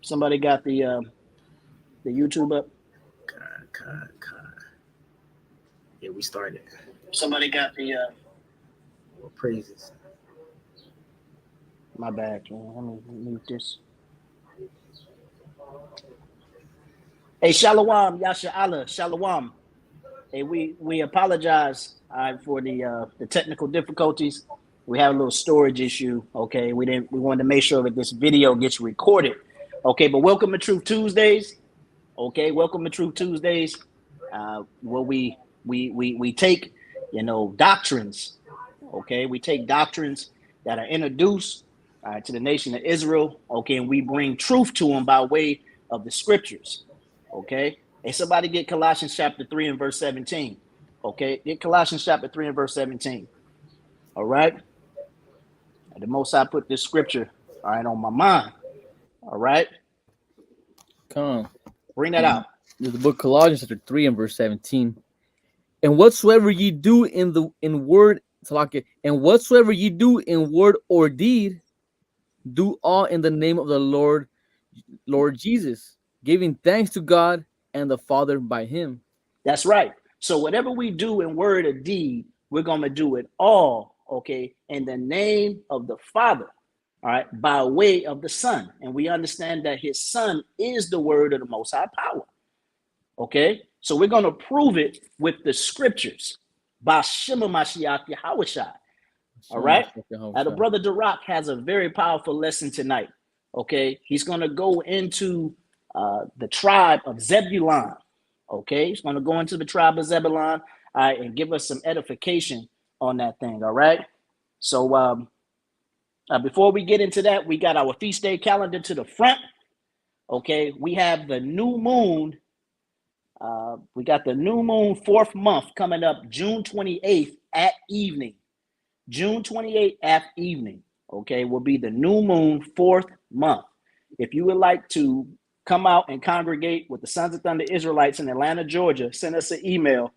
Somebody got the YouTube up? God. Yeah, we started. Somebody got the Well, praises. my bad. Let me mute this. Hey, Shalom, Yasha Allah, Shalom. Hey, we apologize for the technical difficulties. We have a little storage issue. Okay, we wanted to make sure that this video gets recorded. Okay, but welcome to Truth Tuesdays. Okay, welcome to Truth Tuesdays. Where we take doctrines. Okay, we take doctrines that are introduced to the nation of Israel. Okay, and we bring truth to them by way of the scriptures. Okay. Hey, somebody get Colossians chapter 3 and verse 17. Okay, get Colossians chapter 3 and verse 17. All right. And the Most High put this scripture, all right, on my mind. All right. Come. Bring that out. This is the book Colossians chapter 3 and verse 17. And whatsoever ye do in word or deed, do all in the name of the Lord Jesus, giving thanks to God and the Father by him. That's right. So whatever we do in word or deed, we're going to do it all, okay, in the name of the Father, all right, by way of the Son. And we understand that his Son is the word of the Most High power, okay? So we're going to prove it with the scriptures. By Shema Mashiach Yahushua. All right? Now, the brother Darak has a very powerful lesson tonight, okay? He's going to go into the tribe of Zebulon. Okay, he's going to go into the tribe of Zebulon and give us some edification on that thing. All right. So before we get into that, we got our feast day calendar to the front. Okay, we have the new moon. We got the new moon 4th month coming up June 28th at evening. June 28th at evening. Okay, will be the new moon 4th month. If you would like to come out and congregate with the Sons of Thunder Israelites in Atlanta, Georgia, send us an email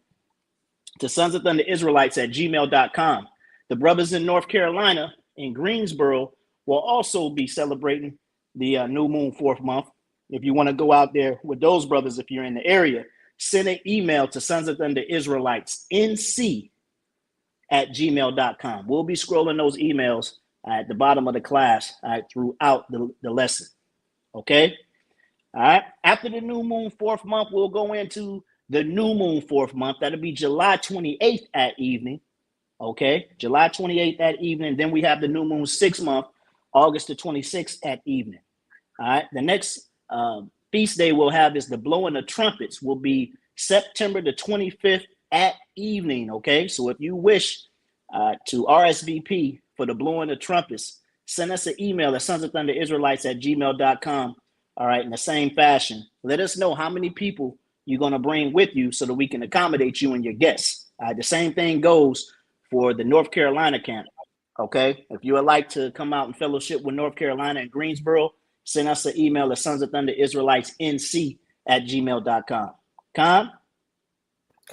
to sonsofthunderisraelites@gmail.com. The brothers in North Carolina, in Greensboro, will also be celebrating the new moon 4th month. If you want to go out there with those brothers, if you're in the area, send an email to sonsofthunderisraelites@gmail.com. We'll be scrolling those emails at the bottom of the class throughout the lesson. Okay? All right. After the new moon 4th month, we'll go into the new moon 4th month. That'll be July 28th at evening. Okay. July 28th at evening. Then we have the new moon 6th month, August the 26th at evening. All right. The next feast day we'll have is the blowing of trumpets, will be September the 25th at evening. Okay. So if you wish to RSVP for the blowing of trumpets, send us an email at sonsofthunderisraelites@gmail.com. All right, in the same fashion, let us know how many people you're going to bring with you so that we can accommodate you and your guests. The same thing goes for the North Carolina camp. Okay, if you would like to come out and fellowship with North Carolina and Greensboro, send us an email at sonsofthunderisraelitesnc@gmail.com. Con?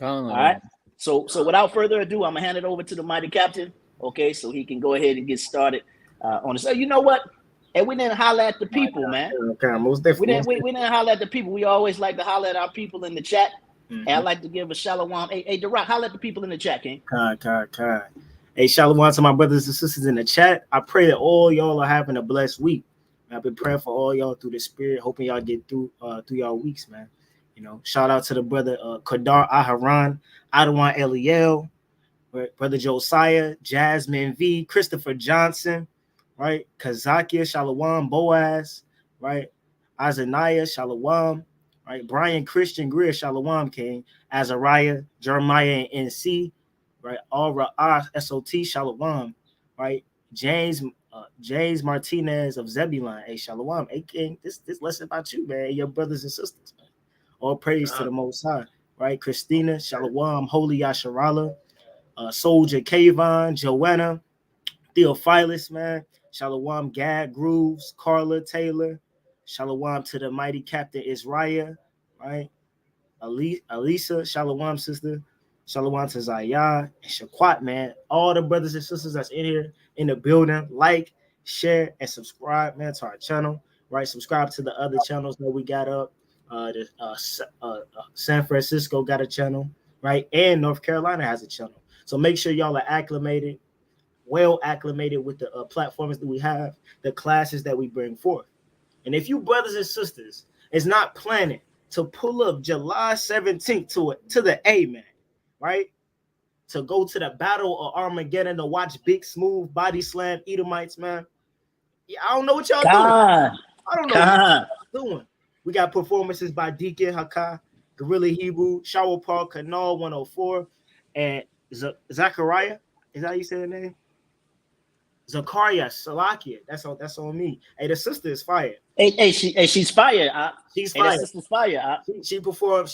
All right. So without further ado, I'm gonna hand it over to the mighty captain. Okay, so he can go ahead and get started on this. So you know what? And we didn't holler at the people, man. Okay, most definitely. We didn't holler at the people. We always like to holler at our people in the chat. Mm-hmm. And I'd like to give a shalom. Hey, Darak, holler at the people in the chat, King. Con. Hey, shalom to my brothers and sisters in the chat. I pray that all y'all are having a blessed week. I've been praying for all y'all through the spirit, hoping y'all get through y'all weeks, man. You know, shout out to the brother Kadar Aharon, Adawan Eliel, brother Josiah, Jasmine V, Christopher Johnson, right? Kazakia, Shalom, Boaz, right? Azaniah, Shalom, right? Brian Christian Greer, Shalom, King, Azariah, Jeremiah, and NC, right? All SOT, Shalom, right? James Martinez of Zebulon, hey, Shalom, hey, King, this lesson about you, man, your brothers and sisters, man. All praise to the Most High, right? Christina, Shalom, Holy Yasharala, Soldier Kayvon, Joanna, Theophilus, man. Shalom, Gad, Grooves, Carla, Taylor. Shalom to the mighty Captain Israel, right? Alisa, Shalom, sister. Shalom to Zayah and Shaquat, man. All the brothers and sisters that's in here in the building, like, share, and subscribe, man, to our channel. right? Subscribe to the other channels that we got up. San Francisco got a channel, right? And North Carolina has a channel. So make sure y'all are acclimated, well acclimated with the platforms that we have, the classes that we bring forth. And if you brothers and sisters is not planning to pull up July 17th to the Amen, right? To go to the Battle of Armageddon to watch Big Smooth body slam Edomites, man. Yeah, I don't know what y'all doing. God, I don't know God. what y'all doing. We got performances by Deacon Hakai, Gorilla Hebrew, Shower Park, Canal 104, and Zachariah. Is that how you say the name? Zakaria Salakia. That's on me. Hey, the sister is fired. She's fired. She's Hey, that fired. sister's fired. She performed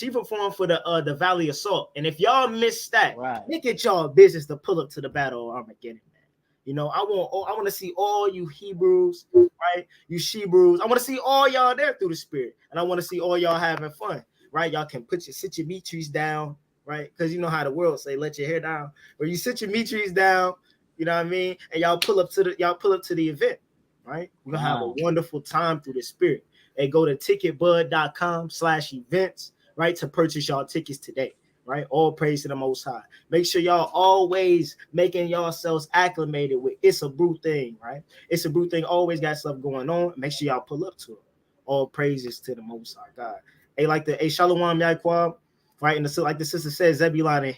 for the Valley Assault. And if y'all missed that, Right. make it y'all business to pull up to the Battle of Armageddon, man. You know, I want to see all you Hebrews, right? You Shebrews. I want to see all y'all there through the Spirit, and I want to see all y'all having fun, right? Y'all can sit your meat trees down, right? Because you know how the world say, let your hair down. Or you sit your meat trees down, you know what I mean? And y'all pull up to the event, right? We're gonna have a wonderful time through the Spirit. And go to ticketbud.com/events, right, to purchase y'all tickets today. Right, all praise to the Most High. Make sure y'all always making yourselves acclimated with It's a Brew thing, right? It's a Brew thing always got stuff going on. Make sure y'all pull up to it. All praises to the Most High God. Hey, Shalom Yaquab, right? And like the sister says, Zebulon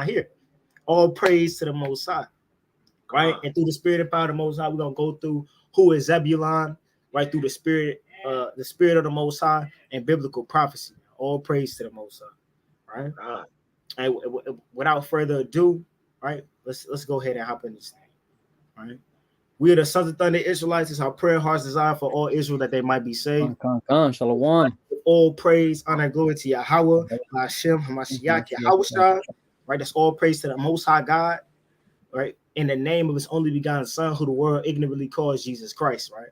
here. All praise to the Most High, right? And through the Spirit and power of the Most High, we're gonna go through who is Zebulon, right? Through the Spirit of the Most High and biblical prophecy. All praise to the Most High. Right. And without further ado, right, let's go ahead and hop in this thing. Right. We are the sons of Thunder Israelites. It's our prayer, heart's desire for all Israel that they might be saved. Shalom. All praise, honor, and glory to Yahweh, Hashem, Hamashiach, Yahweh. Right. That's all praise to the Most High God. Right. In the name of His only begotten Son, who the world ignorantly calls Jesus Christ. Right.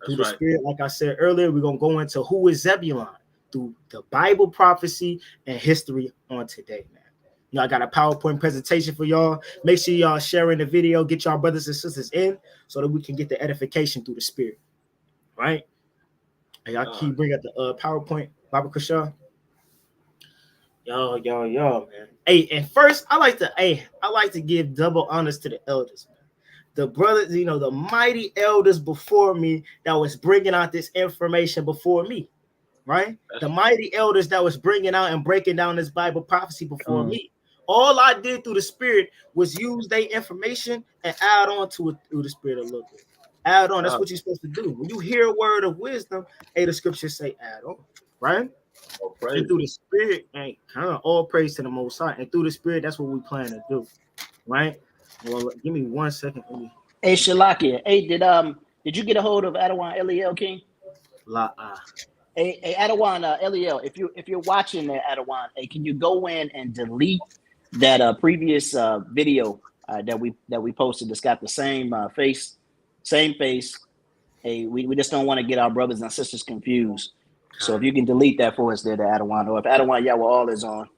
Through the Spirit, like I said earlier, we're gonna go into who is Zebulon through the Bible prophecy and history on today, man. You know, I got a PowerPoint presentation for y'all. Make sure y'all sharing the video, get y'all brothers and sisters in so that we can get the edification through the Spirit, right? And y'all keep bring up the PowerPoint, Baba Kasha. Yo, man. Hey, and first, I like to give double honors to the elders, man. The brothers, you know, the mighty elders before me that was bringing out this information before me. Right, the mighty elders that was bringing out and breaking down this Bible prophecy before me. All I did through the Spirit was use their information and add on to it through the Spirit a little bit. Add on. That's what you're supposed to do. When you hear a word of wisdom, the scriptures say add on, right? And through the Spirit, all praise to the Most High. And through the Spirit, that's what we plan to do, right? Well, give me 1 second. Hey, Shalakia. Hey, did you get a hold of Adawan Eliel, King? Hey, Adawan Eliel, if you're watching that, Adawan, hey, can you go in and delete that previous video that we posted that's got the same face? Hey, we just don't want to get our brothers and sisters confused. So if you can delete that for us there, to Adawan, or if Adawan Yahweh all is on,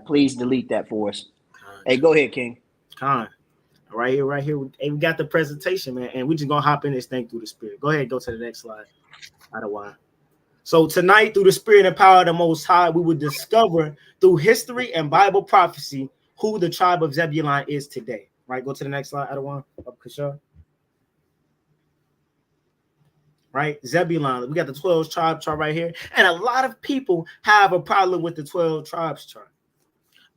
please delete that for us. Hey, go ahead, King. Right here. Hey, we got the presentation, man, and we just gonna hop in this thing through the Spirit. Go ahead, go to the next slide, Adawan. So tonight, through the Spirit and power of the Most High, we will discover through history and Bible prophecy who the tribe of Zebulon is today. Right, go to the next slide, Adawan. Right, Zebulon. We got the 12 tribe chart right here, and a lot of people have a problem with the 12 tribes chart.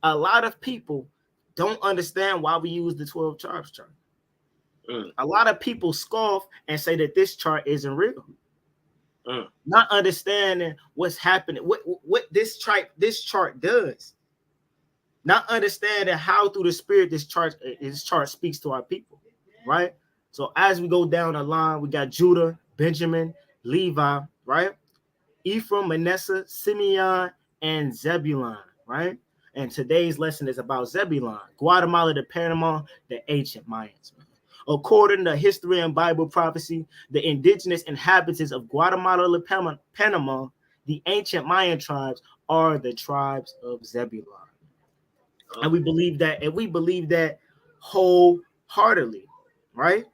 A lot of people don't understand why we use the 12 tribes chart. A lot of people scoff and say that this chart isn't real. Not understanding what's happening, what this chart does. Not understanding how through the Spirit this chart speaks to our people, right? So as we go down the line, we got Judah, Benjamin, Levi, right? Ephraim, Manasseh, Simeon, and Zebulon, right? And today's lesson is about Zebulon, Guatemala to Panama, the ancient Mayans. According to history and Bible prophecy, the indigenous inhabitants of Guatemala to Panama, the ancient Mayan tribes, are the tribes of Zebulon. And we believe that wholeheartedly, right?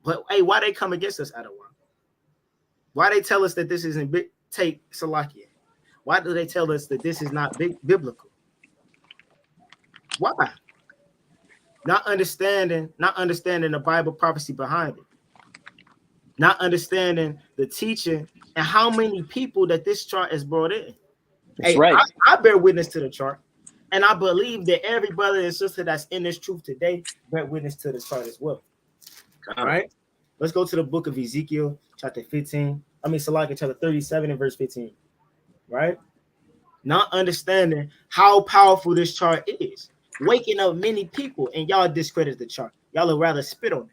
But hey, why they come against us, Adawan? Why they tell us that this isn't take Salakia? Why do they tell us that this is not biblical? Why? Not understanding the Bible prophecy behind it. Not understanding the teaching and how many people that this chart has brought in. That's Hey, right. I bear witness to the chart. And I believe that every brother and sister that's in this truth today bear witness to the chart as well. All right. Let's go to the book of Ezekiel, chapter 15. Salakia, chapter 37 and verse 15. Right? Not understanding how powerful this chart is. Waking up many people, and y'all discredit the chart. Y'all would rather spit on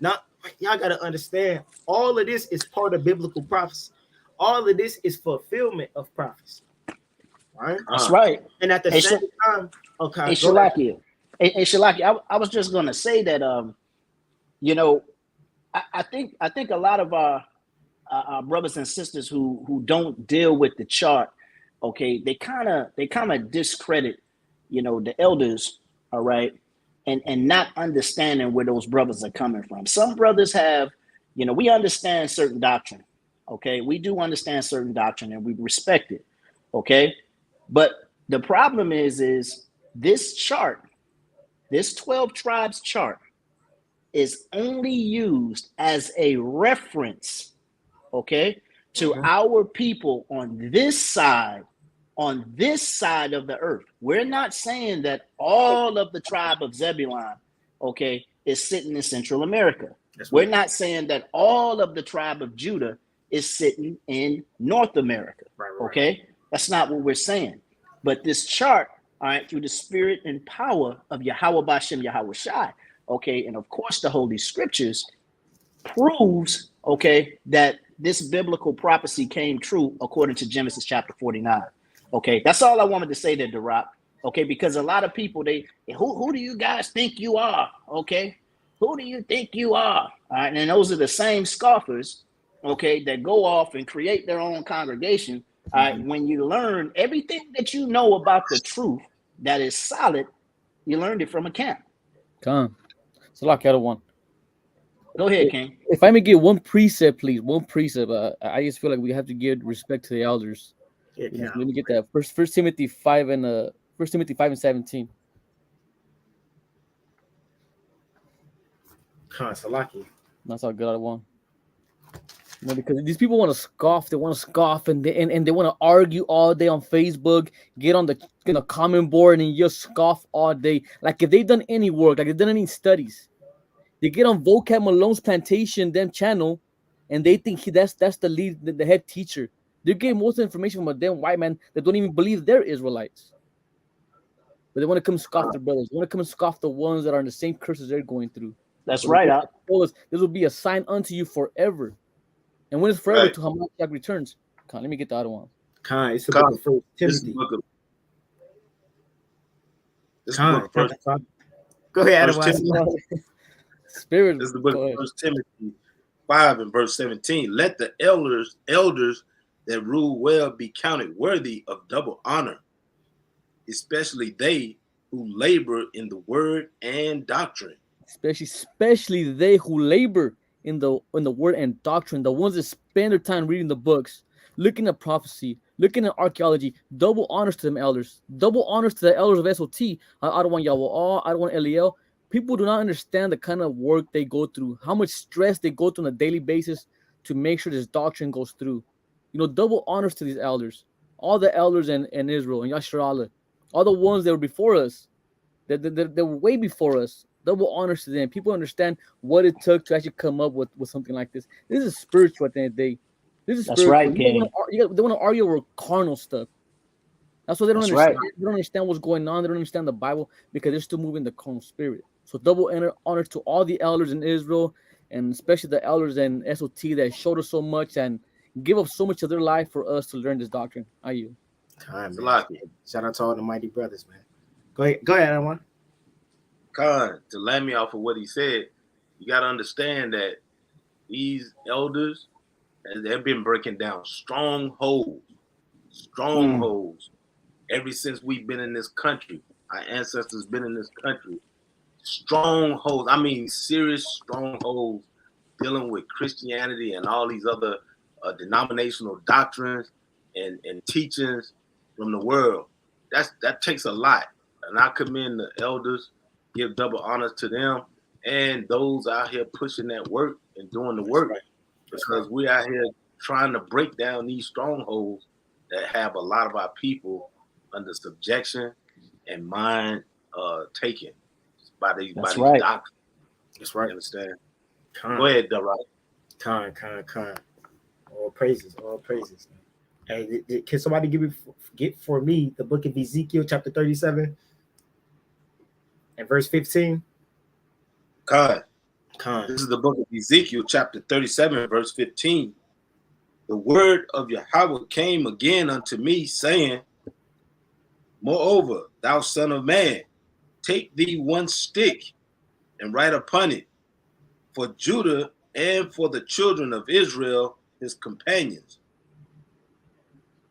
it. Y'all got to understand, all of this is part of biblical prophecy. All of this is fulfillment of prophecy. Right? That's right. And at the same time, okay. Hey, Shalakia. Hey, Shalakia, I was just going to say that, I think a lot of our brothers and sisters who don't deal with the chart, okay, they kind of discredit, the elders, all right, and not understanding where those brothers are coming from. Some brothers have, we understand certain doctrine, okay, we do understand certain doctrine and we respect it, okay, but the problem is this chart, this 12 tribes chart, is only used as a reference, okay, to our people on this side of the earth. We're not saying that all of the tribe of Zebulon, okay, is sitting in Central America. We're not saying that all of the tribe of Judah is sitting in North America, okay? That's not what we're saying. But this chart, all right, through the spirit and power of Yahweh Bashem Yahweh Shai, okay, and of course the Holy Scriptures proves, okay, that this biblical prophecy came true according to Genesis chapter 49. Okay, that's all I wanted to say there, Derop. Okay, because a lot of people, who do you guys think you are? Okay, who do you think you are? All right, and those are the same scoffers, okay, that go off and create their own congregation. All right, when you learn everything that you know about the truth that is solid, you learned it from a camp. Come. So like other one. Go ahead, King. If I may get one precept, please, one precept. I just feel like we have to give respect to the elders. Yeah, let me get that. First Timothy 5 and 1 Timothy 5 and 17. Salaki. That's how good I want. Because these people want to scoff. They want to scoff and they want to argue all day on Facebook. Get on the comment board and just scoff all day. Like if they've done any work, like they've done any studies. They get on Vocab Malone's Plantation, them channel, and they think that's the lead, the head teacher. They're getting most of the information from a damn white man that don't even believe they're Israelites. But they want to come scoff their brothers. They want to come scoff the ones that are in the same curses they're going through. That's right. This will be a sign unto you forever. And when it's forever to Hamashiach returns. Let me get the other one. It's the book of 1 Timothy. Go ahead, Adam. Spirit. This is the book of 1 Timothy 5 and verse 17. Let the elders that rule well be counted worthy of double honor, especially they who labor in the word and doctrine. Especially they who labor in the word and doctrine, the ones that spend their time reading the books, looking at prophecy, looking at archaeology. Double honors to them elders. Double honors to the elders of SOT. I don't want Yahweh. I don't want Eliel. People do not understand the kind of work they go through, how much stress they go through on a daily basis to make sure this doctrine goes through. Double honors to these elders. All the elders in Israel and Yasharallah, all the ones that were before us, that were way before us. Double honors to them. People understand what it took to actually come up with something like this. This is spiritual at the end of the day. This is spiritual. Right, they want to argue over carnal stuff. That's why they don't understand. Right. They don't understand what's going on. They don't understand the Bible because they're still moving the carnal spirit. So double honor to all the elders in Israel, and especially the elders in SOT that showed us so much and give up so much of their life for us to learn this doctrine. Are you? Shout out to all the mighty brothers, man. Go ahead, Aaron. Khan, to land me off of what he said, you got to understand that these elders, they've been breaking down strongholds ever since we've been in this country. Our ancestors been in this country. Strongholds, I mean serious strongholds dealing with Christianity and all these other denominational doctrines and teachings from the world. That takes a lot. And I commend the elders, give double honors to them, and those out here pushing that work and doing the work. Right. Because we out here trying to break down these strongholds that have a lot of our people under subjection and mind taken by these doctrines. That's right. You understand? Con. Go ahead, Dara. Con. All praises. Hey, can somebody get for me the book of Ezekiel chapter 37 and verse 15? Con. Con. This is the book of Ezekiel chapter 37 verse 15. The word of Yahweh came again unto me, saying, moreover, thou son of man, take thee one stick and write upon it for Judah and for the children of Israel, his companions.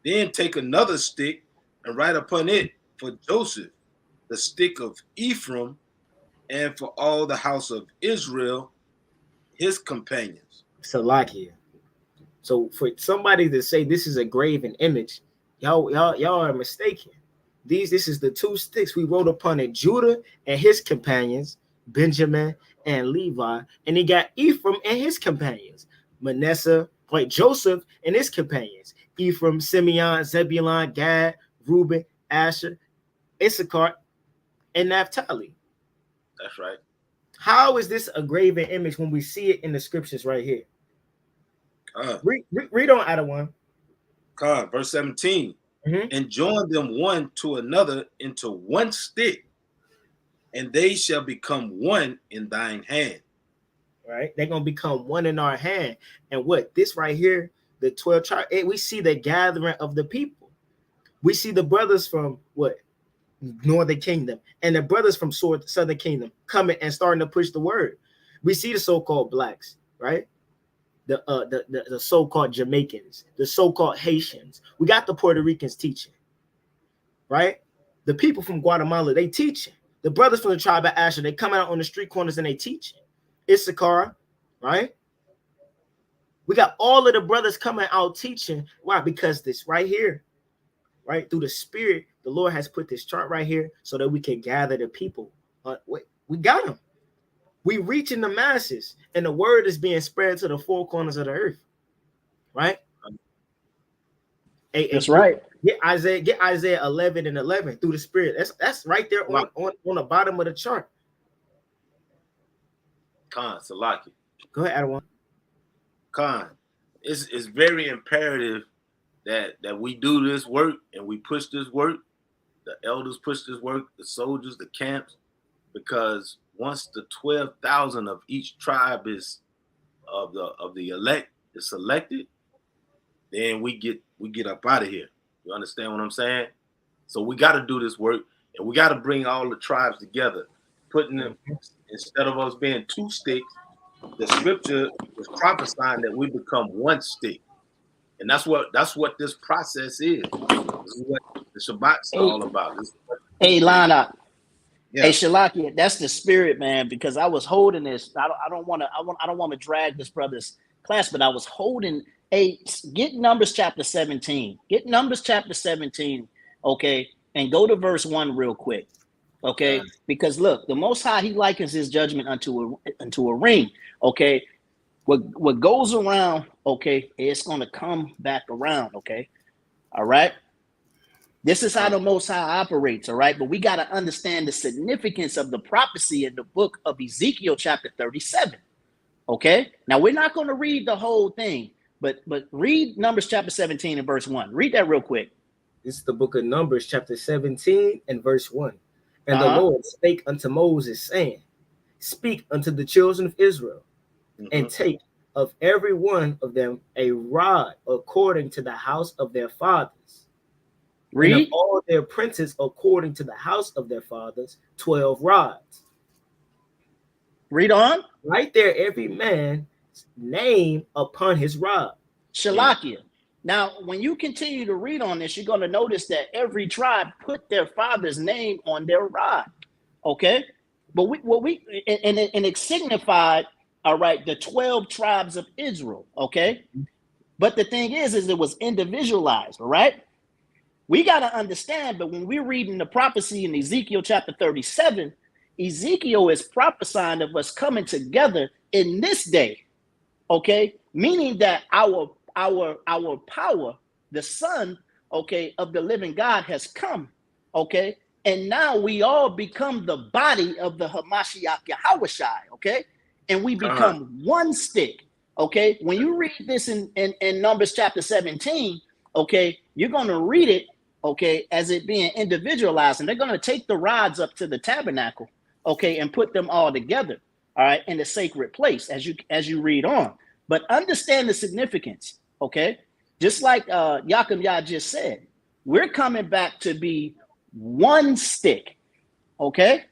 Then take another stick and write upon it for Joseph, the stick of Ephraim, and for all the house of Israel, his companions. Salakia. So for somebody to say this is a graven image, y'all are mistaken. This is the two sticks we wrote upon it, Judah and his companions, Benjamin and Levi, and he got Ephraim and his companions, Manasseh, like Joseph and his companions, Ephraim, Simeon, Zebulon, Gad, Reuben, Asher, Issachar, and Naphtali. That's right. How is this a graven image when we see it in the scriptures right here? Read on out of one. Verse 17. Mm-hmm. And join them one to another into one stick, and they shall become one in thine hand. Right? They're going to become one in our hand. And what? This right here, the 12 tribes, we see the gathering of the people. We see the brothers from what? Northern Kingdom and the brothers from Southern Kingdom coming and starting to push the word. We see the so-called blacks, right? The so-called Jamaicans, the so-called Haitians. We got the Puerto Ricans teaching, right? The people from Guatemala, they teaching. The brothers from the tribe of Asher, they come out on the street corners and they teaching. Issachar, right? We got all of the brothers coming out teaching. Why? Because this right here, right? Through the Spirit, the Lord has put this chart right here so that we can gather the people. We got them. We reaching the masses, and the word is being spread to the four corners of the earth, right? That's right. Get Isaiah 11 and 11 through the Spirit. That's right there on the bottom of the chart. Salaki. Go ahead, Adawan. It's very imperative that we do this work and we push this work. The elders push this work, the soldiers, the camps, because once the 12,000 of each tribe is of the elect is selected, then we get up out of here. You understand what I'm saying? So we got to do this work, and we got to bring all the tribes together, putting them instead of us being two sticks. The scripture is prophesying that we become one stick, and that's what this process is. This is what the Shabbat's all about. Hey, Lana. Yeah. Hey, Shalaki, that's the spirit, man. Because I was holding this. I don't want to drag this brother's class, but I was holding. Hey, get Numbers chapter 17. Get Numbers chapter 17, okay, and go to verse 1 real quick, okay? Yeah. Because look, the Most High, He likens His judgment unto a ring, okay. What goes around, okay, it's gonna come back around, okay. All right. This is how the Most High operates, all right? But we got to understand the significance of the prophecy in the book of Ezekiel chapter 37, okay? Now, we're not going to read the whole thing, but read Numbers chapter 17 and verse 1. Read that real quick. This is the book of Numbers chapter 17 and verse 1. And the Lord spake unto Moses, saying, speak unto the children of Israel, and take of every one of them a rod according to the house of their fathers. Read. And of all their princes according to the house of their fathers, 12 rods. Read on. Right there, every man's name upon his rod. Shalakia. Now, when you continue to read on this, you're going to notice that every tribe put their father's name on their rod. Okay? But it signified, all right, the 12 tribes of Israel. Okay? But the thing is it was individualized, all right? We got to understand, but when we're reading the prophecy in Ezekiel chapter 37, Ezekiel is prophesying of us coming together in this day, okay? Meaning that our power, the Son, okay, of the living God has come, okay? And now we all become the body of the Hamashiach Yahushai, okay? And we become one stick, okay? When you read this in Numbers chapter 17, okay, you're going to read it, okay, as it being individualized. And they're going to take the rods up to the tabernacle, okay, and put them all together, all right, in the sacred place as you read on. But understand the significance, okay? Just like Yaakov Yah just said, we're coming back to be one stick, okay?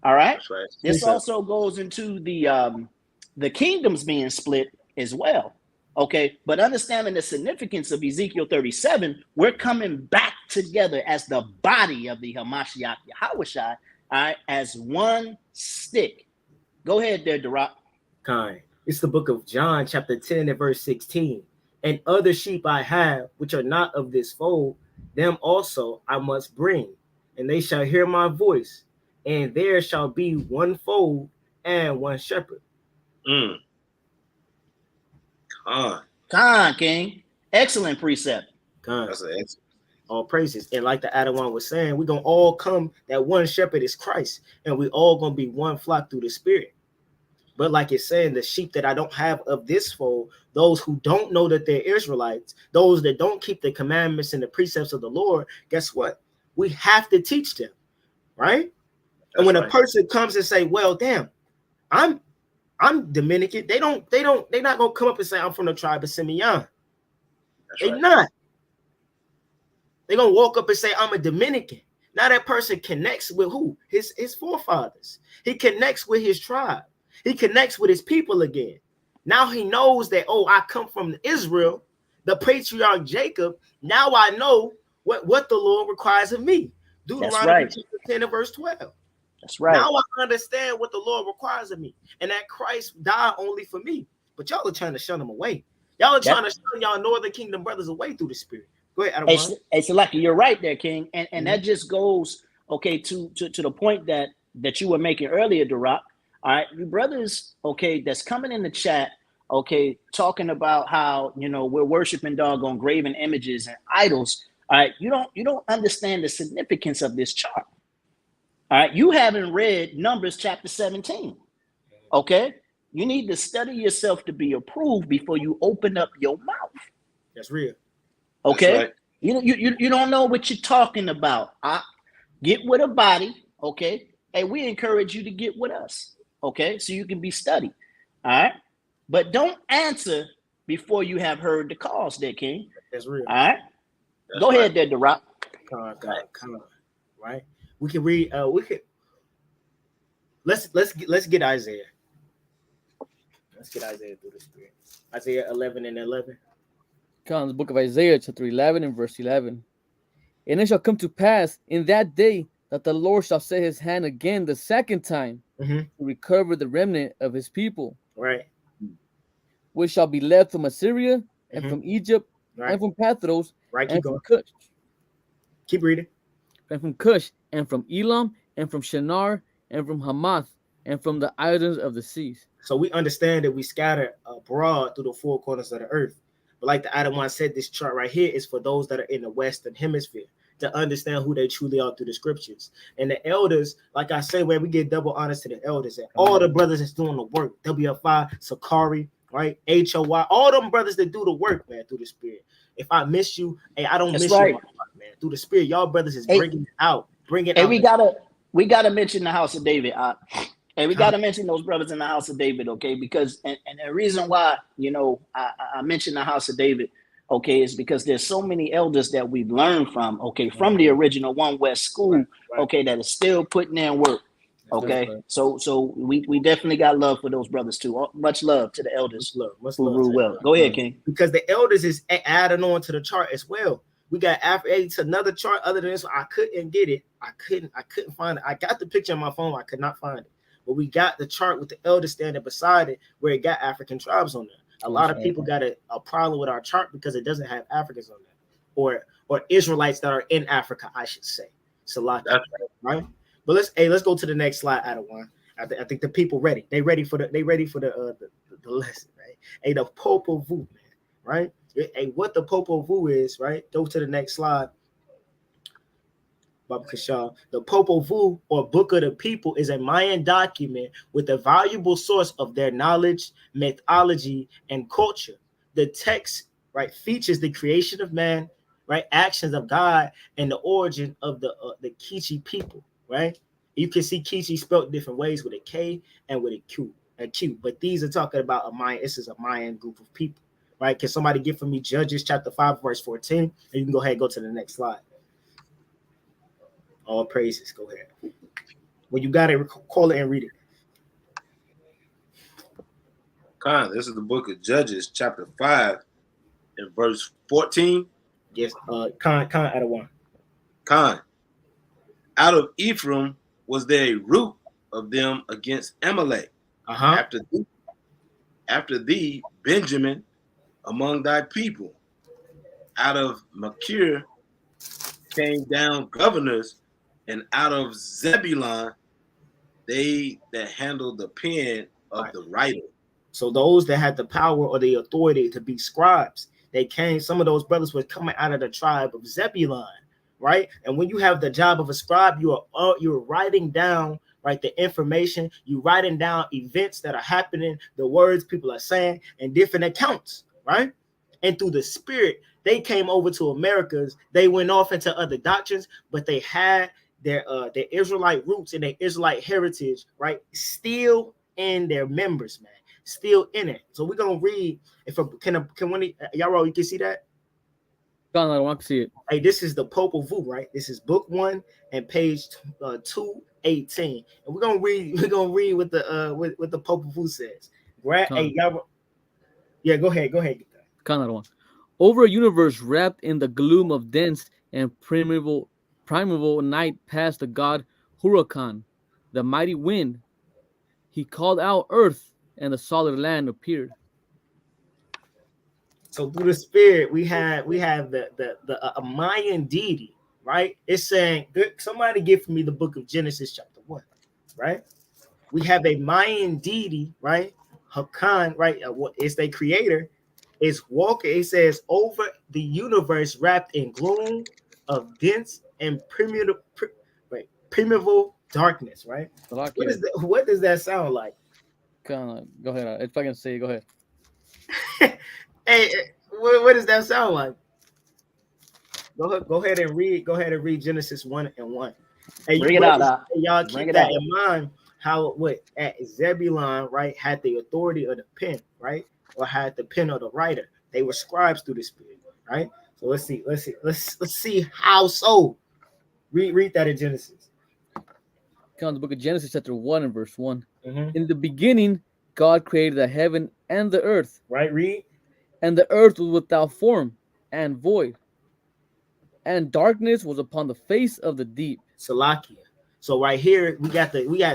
All right? That's right. This also goes into the kingdoms being split as well, okay? But understanding the significance of Ezekiel 37, we're coming back together as the body of the Hamashiach Yahushai, all right, as one stick. Go ahead there, Darak. Kind. It's the book of John, chapter 10 and verse 16. And other sheep I have, which are not of this fold, them also I must bring, and they shall hear my voice, and there shall be one fold and one shepherd. Khan, King. Excellent precept. Kind. That's an excellent. All praises. And like the Adawan was saying, we're going to all come, that one shepherd is Christ, and we all going to be one flock through the Spirit. But like it's saying, the sheep that I don't have of this fold, those who don't know that they're Israelites, those that don't keep the commandments and the precepts of the Lord, guess what? We have to teach them, right? And when a person comes and say, well, damn, I'm Dominican, they're not gonna come up and say I'm from the tribe of Simeon. They're not. They're gonna walk up and say I'm a Dominican. Now that person connects with who? His forefathers. He connects with his tribe. He connects with his people again. Now he knows that, oh, I come from Israel, the patriarch Jacob. Now I know what the Lord requires of me. Deuteronomy chapter 10 and verse 12. That's right. Now I understand what the Lord requires of me, and that Christ died only for me. But y'all are trying to shun him away. Y'all are trying to shun y'all Northern Kingdom brothers away through the Spirit. Go ahead, Adam. Hey, Salaki, you're right there, King. And that just goes, okay, to the point that you were making earlier, Darak. All right, you brothers, okay, that's coming in the chat, okay, talking about how, we're worshiping doggone graven images and idols. All right, you don't understand the significance of this chart. All right, you haven't read Numbers chapter 17. Okay, you need to study yourself to be approved before you open up your mouth. That's real. Okay, That's right. You don't know what you're talking about. Get with a body. Okay, hey, we encourage you to get with us. Okay, so you can be studied. All right, but don't answer before you have heard the cause, there, King. That's real. All right, go ahead, there, Darak. Come on, right? We can read. Let's get Isaiah. Let's get Isaiah through the Spirit. Isaiah 11 and 11. Come, the book of Isaiah, chapter 11 and verse 11. And it shall come to pass in that day that the Lord shall set his hand again the second time to recover the remnant of his people. Right. Which shall be led from Assyria and from Egypt and from Pathros and from Cush. Keep reading. And from Cush and from Elam and from Shinar and from Hamath and from the islands of the seas. So we understand that we scatter abroad through the four corners of the earth. But like the Adam one said, this chart right here is for those that are in the Western Hemisphere to understand who they truly are through the scriptures. And the elders, like I say, where we give double honors to the elders and all the brothers that's doing the work, WFI, Sakari, right, HOY, all them brothers that do the work, man, through the Spirit. If I miss you, hey, I don't miss you, man. Through the Spirit, y'all brothers is bringing it out. Hey, we gotta mention the house of David. And we got to mention those brothers in the house of David, okay? Because, and the reason why, I mentioned the house of David, okay, is because there's so many elders that we've learned from, okay, from the original One West school, okay, that is still putting in work, okay? So we definitely got love for those brothers too. Much love to the elders who rule well. Go ahead, King. Because the elders is adding on to the chart as well. We got it's another chart other than this. I couldn't get it. I couldn't find it. I got the picture on my phone. I could not find it. But we got the chart with the elders standing beside it where it got African tribes on there. A lot of people got a problem with our chart because it doesn't have Africans on there, or Israelites that are in Africa, I should say. Salaki, right? But let's go to the next slide. Out of one, I think the people ready. They ready for the lesson, right? Hey, the Popol Vuh, man, right? Hey, what the Popol Vuh is, right? Go to the next slide. The Popol Vuh, or Book of the People, is a Mayan document with a valuable source of their knowledge, mythology, and culture. The text, right, features the creation of man, right, actions of God, and the origin of the Kichi people, right? You can see Kichi spelled different ways with a K and with a Q. But these are talking about a Mayan. This is a Mayan group of people, right? Can somebody get for me Judges chapter 5, verse 14? And you can go ahead and go to the next slide. All praises. Go ahead. When you got it, call it and read it. This is the book of Judges, chapter 5, and verse 14. Yes. Out of one. Out of Ephraim was there a root of them against Amalek. After thee, Benjamin, among thy people. Out of Machir came down governors, and out of Zebulon they that handled the pen of the writer. So those that had the power or the authority to be scribes, they came. Some of those brothers were coming out of the tribe of Zebulon, right? And when you have the job of a scribe, you're writing down, right, the information. You're writing down events that are happening, the words people are saying, and different accounts, right? And through the Spirit, they came over to Americas. They went off into other doctrines, but they had their Israelite roots and their Israelite heritage, right, still in their members, man, still in it. So we're gonna read. Y'all, you can see that? I don't want to see it. Hey, this is the Popol Vuh, right? This is book 1 and page 218, and we're gonna read. We're gonna read what the Popol Vuh says. Hey, y'all. Yeah, go ahead. Get that. Over a universe wrapped in the gloom of dense and primeval night passed the god Huracan, the mighty wind. He called out earth, and the solid land appeared. So through the Spirit, we have a Mayan deity, right? It's saying, somebody give me the book of Genesis chapter 1, right? We have a Mayan deity, right? Hakan, right? It's their creator. Is walking. It says over the universe wrapped in gloom of dense and primeval darkness, right? What does that sound like? Go ahead. If I can say, go ahead. Hey, what does that sound like? Go ahead and read Genesis 1 and 1. Hey, bring it out. Y'all keep that in mind. How at Zebulon, right, had the authority of the pen, right, or had the pen of the writer. They were scribes through the Spirit, right? So let's see how so. Read that in Genesis. The book of Genesis, chapter 1 and verse 1. Mm-hmm. In the beginning, God created the heaven and the earth. Right, read. And the earth was without form and void, and darkness was upon the face of the deep. Salakia. So right here, we got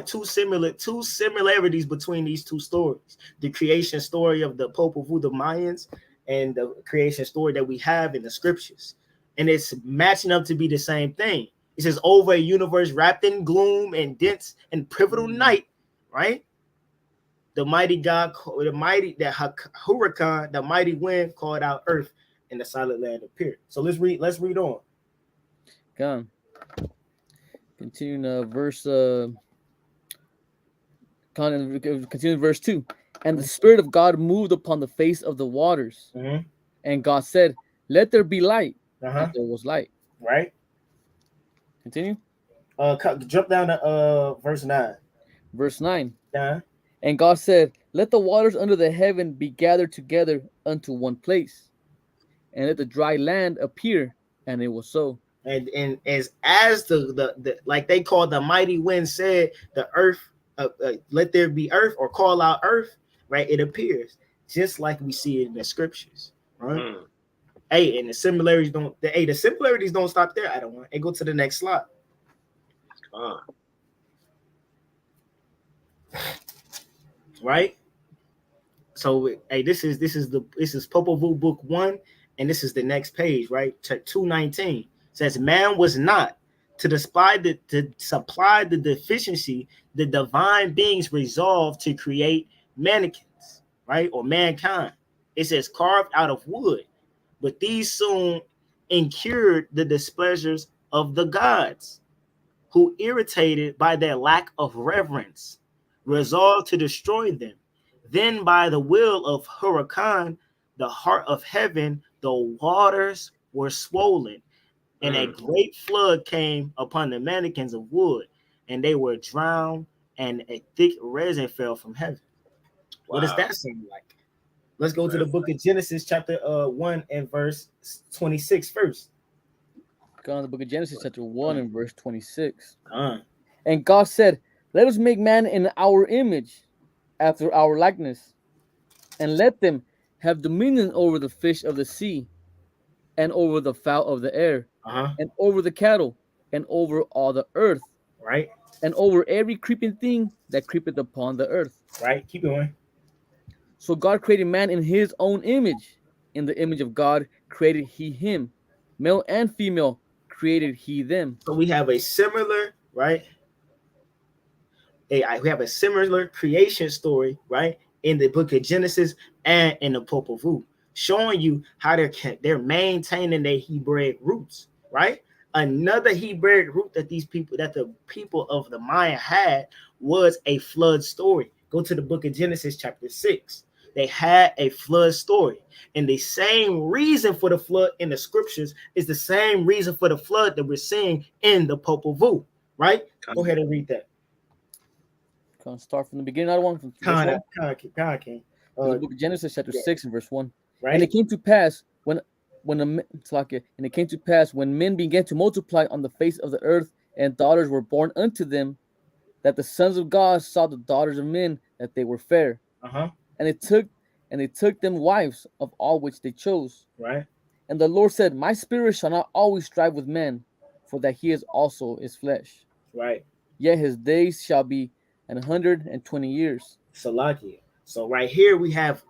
two similarities between these two stories: the creation story of the Popol Vuh, the Mayans, and the creation story that we have in the scriptures, and it's matching up to be the same thing. It says, over a universe wrapped in gloom and dense and pivotal night, right? The mighty God, Huracan, the mighty wind, called out earth, and the solid land appeared. So let's read on. Come. Continue verse. Continue verse 2. And the Spirit of God moved upon the face of the waters, and God said, "Let there be light." And there was light. Right. Continue. Jump down to verse 9. Verse 9. And God said, "Let the waters under the heaven be gathered together unto one place, and let the dry land appear." And it was so. And as the like they call the mighty wind said, the earth, let there be earth, or call out earth, right? It appears just like we see it in the scriptures, right? Hey, and the similarities don't stop there. I don't want. Hey, go to the next slide. Right. So hey, this is Popol Vuh book 1, and this is the next page, right? 219 says, man was not to supply the deficiency the divine beings resolved to create mannequins, right? Or mankind. It says carved out of wood, but these soon incurred the displeasures of the gods, who, irritated by their lack of reverence, resolved to destroy them. Then, by the will of Huracan, the heart of heaven, the waters were swollen, and a great flood came upon the mannequins of wood, and they were drowned, and a thick resin fell from heaven. Wow. What does that sound like? Let's go to the book of Genesis, chapter 1 and verse 26 first. Go on the book of Genesis, chapter 1 and verse 26. Uh, And God said, let us make man in our image, after our likeness, and let them have dominion over the fish of the sea, and over the fowl of the air, and over the cattle, and over all the earth, right, and over every creeping thing that creepeth upon the earth. Right, keep going. So God created man in his own image. In the image of God created he him. Male and female created he them. So we have a similar, right? We have a similar creation story, right, in the book of Genesis and in the Popol Vuh, showing you how they're maintaining their Hebraic roots, right? Another Hebraic root that the people of the Maya had was a flood story. Go to the book of Genesis, chapter 6. They had a flood story, and the same reason for the flood in the scriptures is the same reason for the flood that we're seeing in the Popol Vuh, right? Go ahead and read that. Can I start from the beginning? I don't want from the book of Genesis, chapter 6 and verse 1. Right? And it came to pass when men began to multiply on the face of the earth, and daughters were born unto them, that the sons of God saw the daughters of men, that they were fair. And they took them wives of all which they chose. Right. And the Lord said, my spirit shall not always strive with man, for that he is also his flesh. Right. Yet his days shall be 120 years. Salakia. So right here we have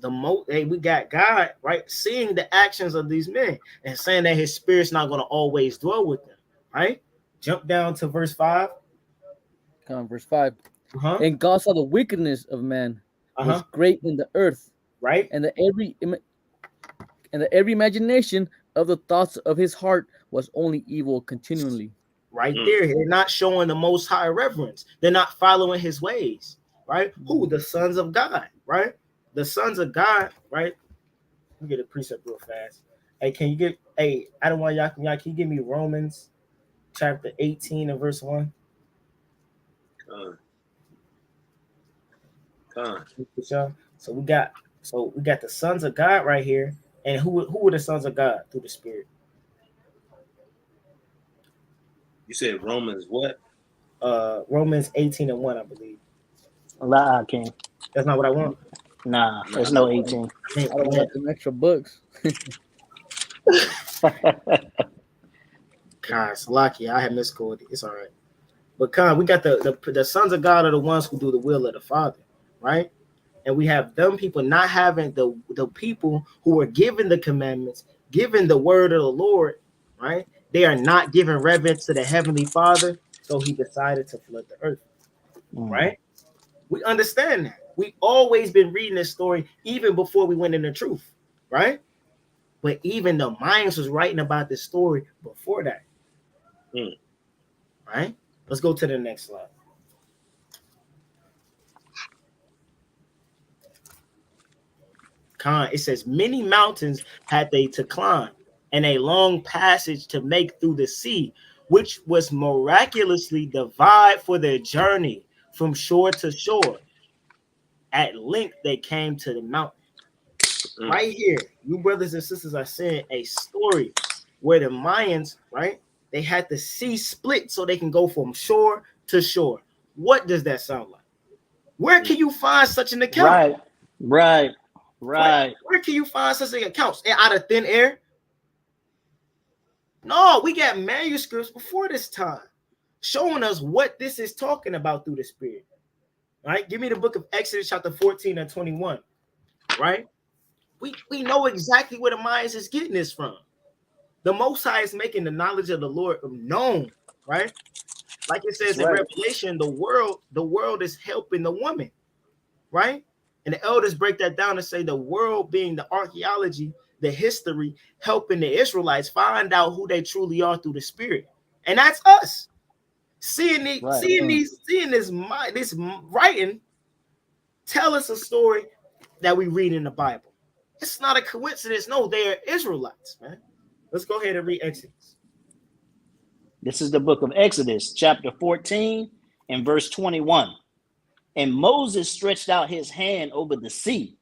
we got God, right, seeing the actions of these men and saying that his spirit's not going to always dwell with them, right? Jump down to verse 5. Come on, verse 5. And God saw the wickedness of man was great in the earth, right, and every imagination of the thoughts of his heart was only evil continually. Right there, they're not showing the Most High reverence. They're not following his ways, right? Who? The sons of God, right? The sons of God, right? Let me get a precept real fast. Hey, can you get? Hey, I don't want y'all. Can you give me Romans chapter 18 and verse 1? So we got the sons of God right here, and who are the sons of God through the Spirit? You said Romans what? Romans 18 and 1, I believe. Nah, King. That's not what I want. Nah, there's no 18. I don't want them extra books. Guys, lucky I had miscoded. It's all right. But Khan, we got the sons of God are the ones who do the will of the Father, right? And we have them people not having the people who are given the commandments, given the word of the Lord, right? They are not giving reverence to the Heavenly Father, so he decided to flood the earth, right? We understand that. We always been reading this story even before we went into truth, right? But even the Mayans was writing about this story before that, right? Let's go to the next slide. It says many mountains had they to climb, and a long passage to make through the sea, which was miraculously divide for their journey from shore to shore. At length they came to the mountain. Right here, you brothers and sisters are seeing a story where the Mayans, right, they had the sea split so they can go from shore to shore. What does that sound like? Where can you find such an account? Right. Where can you find such an account? Out of thin air? No, we got manuscripts before this time showing us what this is talking about through the Spirit. All right, give me the book of Exodus chapter 14 and 21. right? We know exactly where the Mayans is getting this from. The Most High is making the knowledge of the Lord known, right? Like it That's says in right. Revelation, the world is helping the woman, right? And the elders break that down and say the world being the archaeology, the history, helping the Israelites find out who they truly are through the Spirit, and that's us. Seeing Right. this writing tell us a story that we read in the Bible. It's not a coincidence. No, they are Israelites, man. Let's go ahead and read Exodus. This is the book of Exodus, chapter 14 and verse 21. And Moses stretched out his hand over the sea,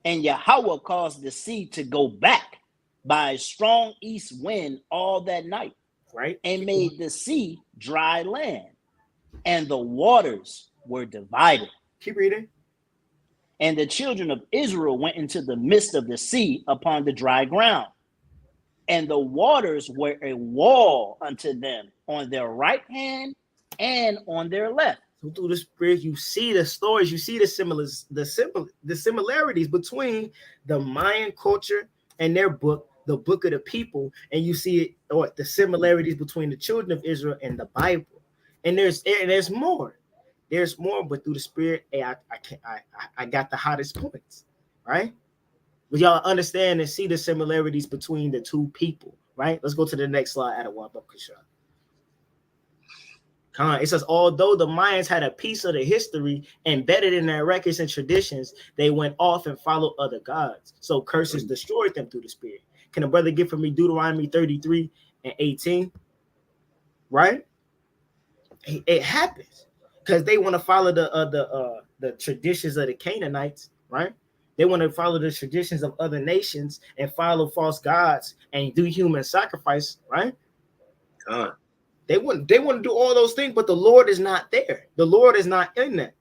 and Yahweh caused the sea to go back by a strong east wind all that night, right? And made the sea dry land, and the waters were divided. Keep reading. And the children of Israel went into the midst of the sea upon the dry ground, and the waters were a wall unto them on their right hand and on their left. So through the Spirit, you see the stories, you see the similarities between the Mayan culture and their book, the Book of the People, and you see it, or the similarities between the children of Israel and the Bible. And there's more. There's more, but through the Spirit, I got the hottest points, right? But y'all understand and see the similarities between the two people, right? Let's go to the next slide. It says, although the Mayans had a piece of the history embedded in their records and traditions, they went off and followed other gods. So curses destroyed them through the Spirit. Can a brother get for me Deuteronomy 33 and 18? Right? It happens because they want to follow the traditions of the Canaanites, right? They want to follow the traditions of other nations and follow false gods and do human sacrifice, right? They want to do all those things, but the Lord is not there. The Lord is not in that.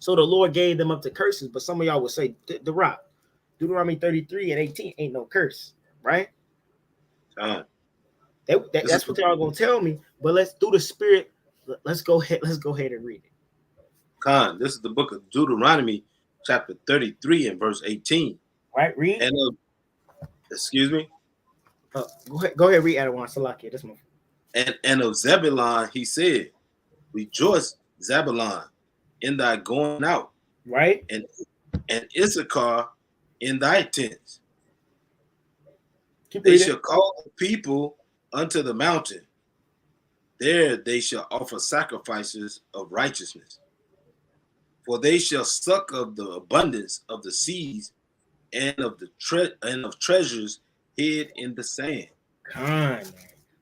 So the Lord gave them up to curses. But some of y'all would say, the rock, Deuteronomy 33 and 18 ain't no curse, right? That's what y'all gonna tell me. But let's do the Spirit. Let's go ahead and read it. This is the book of Deuteronomy, chapter 33 and verse 18. Right, read. And excuse me. Go ahead, read Adawan Salakia. This one. And of Zebulon he said, rejoice, Zebulon, in thy going out, right? And Issachar in thy tents. They shall call the people unto the mountain. There they shall offer sacrifices of righteousness. For they shall suck of the abundance of the seas and of treasures hid in the sand.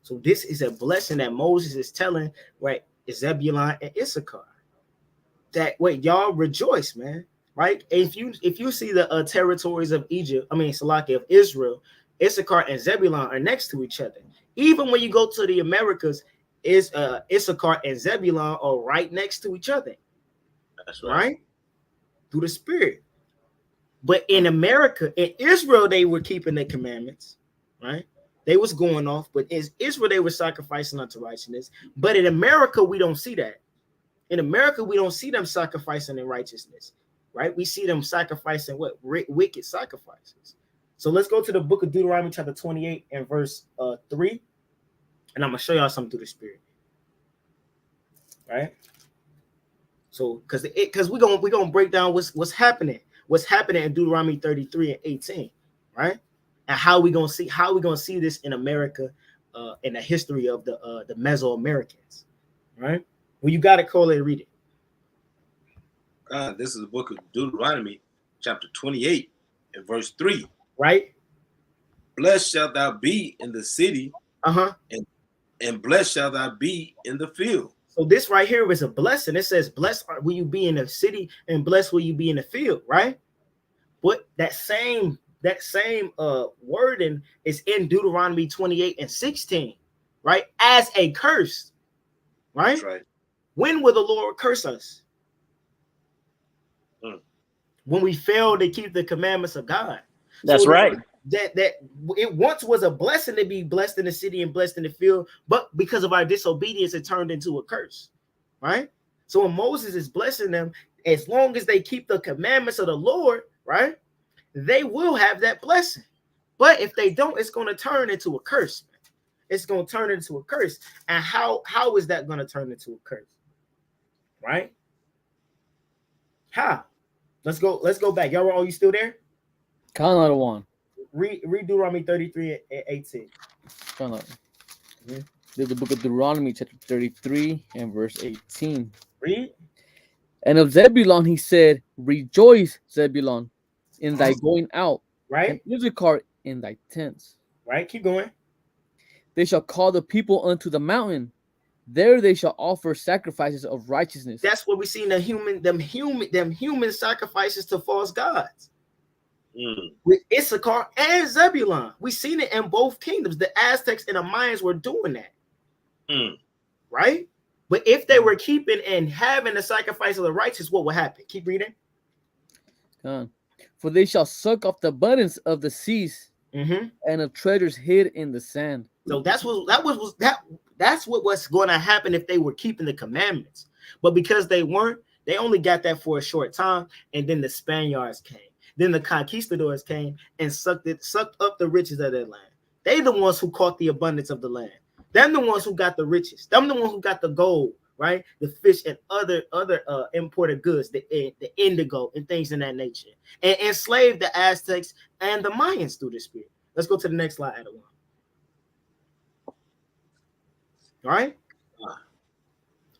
So this is a blessing that Moses is telling, right, Zebulon and Issachar. That y'all rejoice, man, right? If you see the territories of of Israel, Issachar and Zebulon are next to each other. Even when you go to the Americas, Issachar and Zebulon are right next to each other. That's right. Through the Spirit. But in America, in Israel, they were keeping the commandments, right? They was going off, but in Israel, they were sacrificing unto righteousness. But in America, we don't see that. In America, we don't see them sacrificing in righteousness, right? We see them sacrificing wicked sacrifices. So let's go to the book of Deuteronomy chapter 28 and verse 3. And I'm going to show y'all something through the Spirit. Right? So, because we're gonna break down what's happening in Deuteronomy 33 and 18, right? And how we gonna see this in America, in the history of the Mesoamericans, right? Well, you got to call it and read it. This is the book of Deuteronomy, chapter 28 and verse 3. Right? Blessed shalt thou be in the city, and blessed shalt thou be in the field. So this right here is a blessing. It says, blessed will you be in the city, and blessed will you be in the field, right? But that same wording is in Deuteronomy 28 and 16, right? As a curse, right? That's right. When will the Lord curse us? When we fail to keep the commandments of God. That's right. That it once was a blessing to be blessed in the city and blessed in the field, but because of our disobedience, it turned into a curse, right? So when Moses is blessing them, As long as they keep the commandments of the Lord, right, they will have that blessing. But if they don't, it's going to turn into a curse. It's going to turn into a curse. And how is that going to turn into a curse? Right? How? Let's go back. Y'all, are you still there? Count one. Read Deuteronomy 33 and 18. Count. There's the book of Deuteronomy, chapter 33 and verse 18. Read. And of Zebulon he said, rejoice, Zebulon, in thy going out, right? And Issachar in thy tents. Right, keep going. They shall call the people unto the mountain. There they shall offer sacrifices of righteousness. That's what we see in them human sacrifices to false gods. With Issachar and Zebulon. We seen it in both kingdoms. The Aztecs and the Mayans were doing that. Right? But if they were keeping and having the sacrifice of the righteous, what would happen? Keep reading. For they shall suck off the abundance of the seas and of treasures hid in the sand. So that's what was going to happen if they were keeping the commandments. But because they weren't, they only got that for a short time, and then the Spaniards came. Then the conquistadors came and sucked up the riches of that land. They the ones who caught the abundance of the land. Them the ones who got the riches. Them the ones who got the gold, right? The fish and other imported goods, the indigo and things in that nature, and enslaved the Aztecs and the Mayans through the spirit. Let's go to the next slide, Adawan. All right.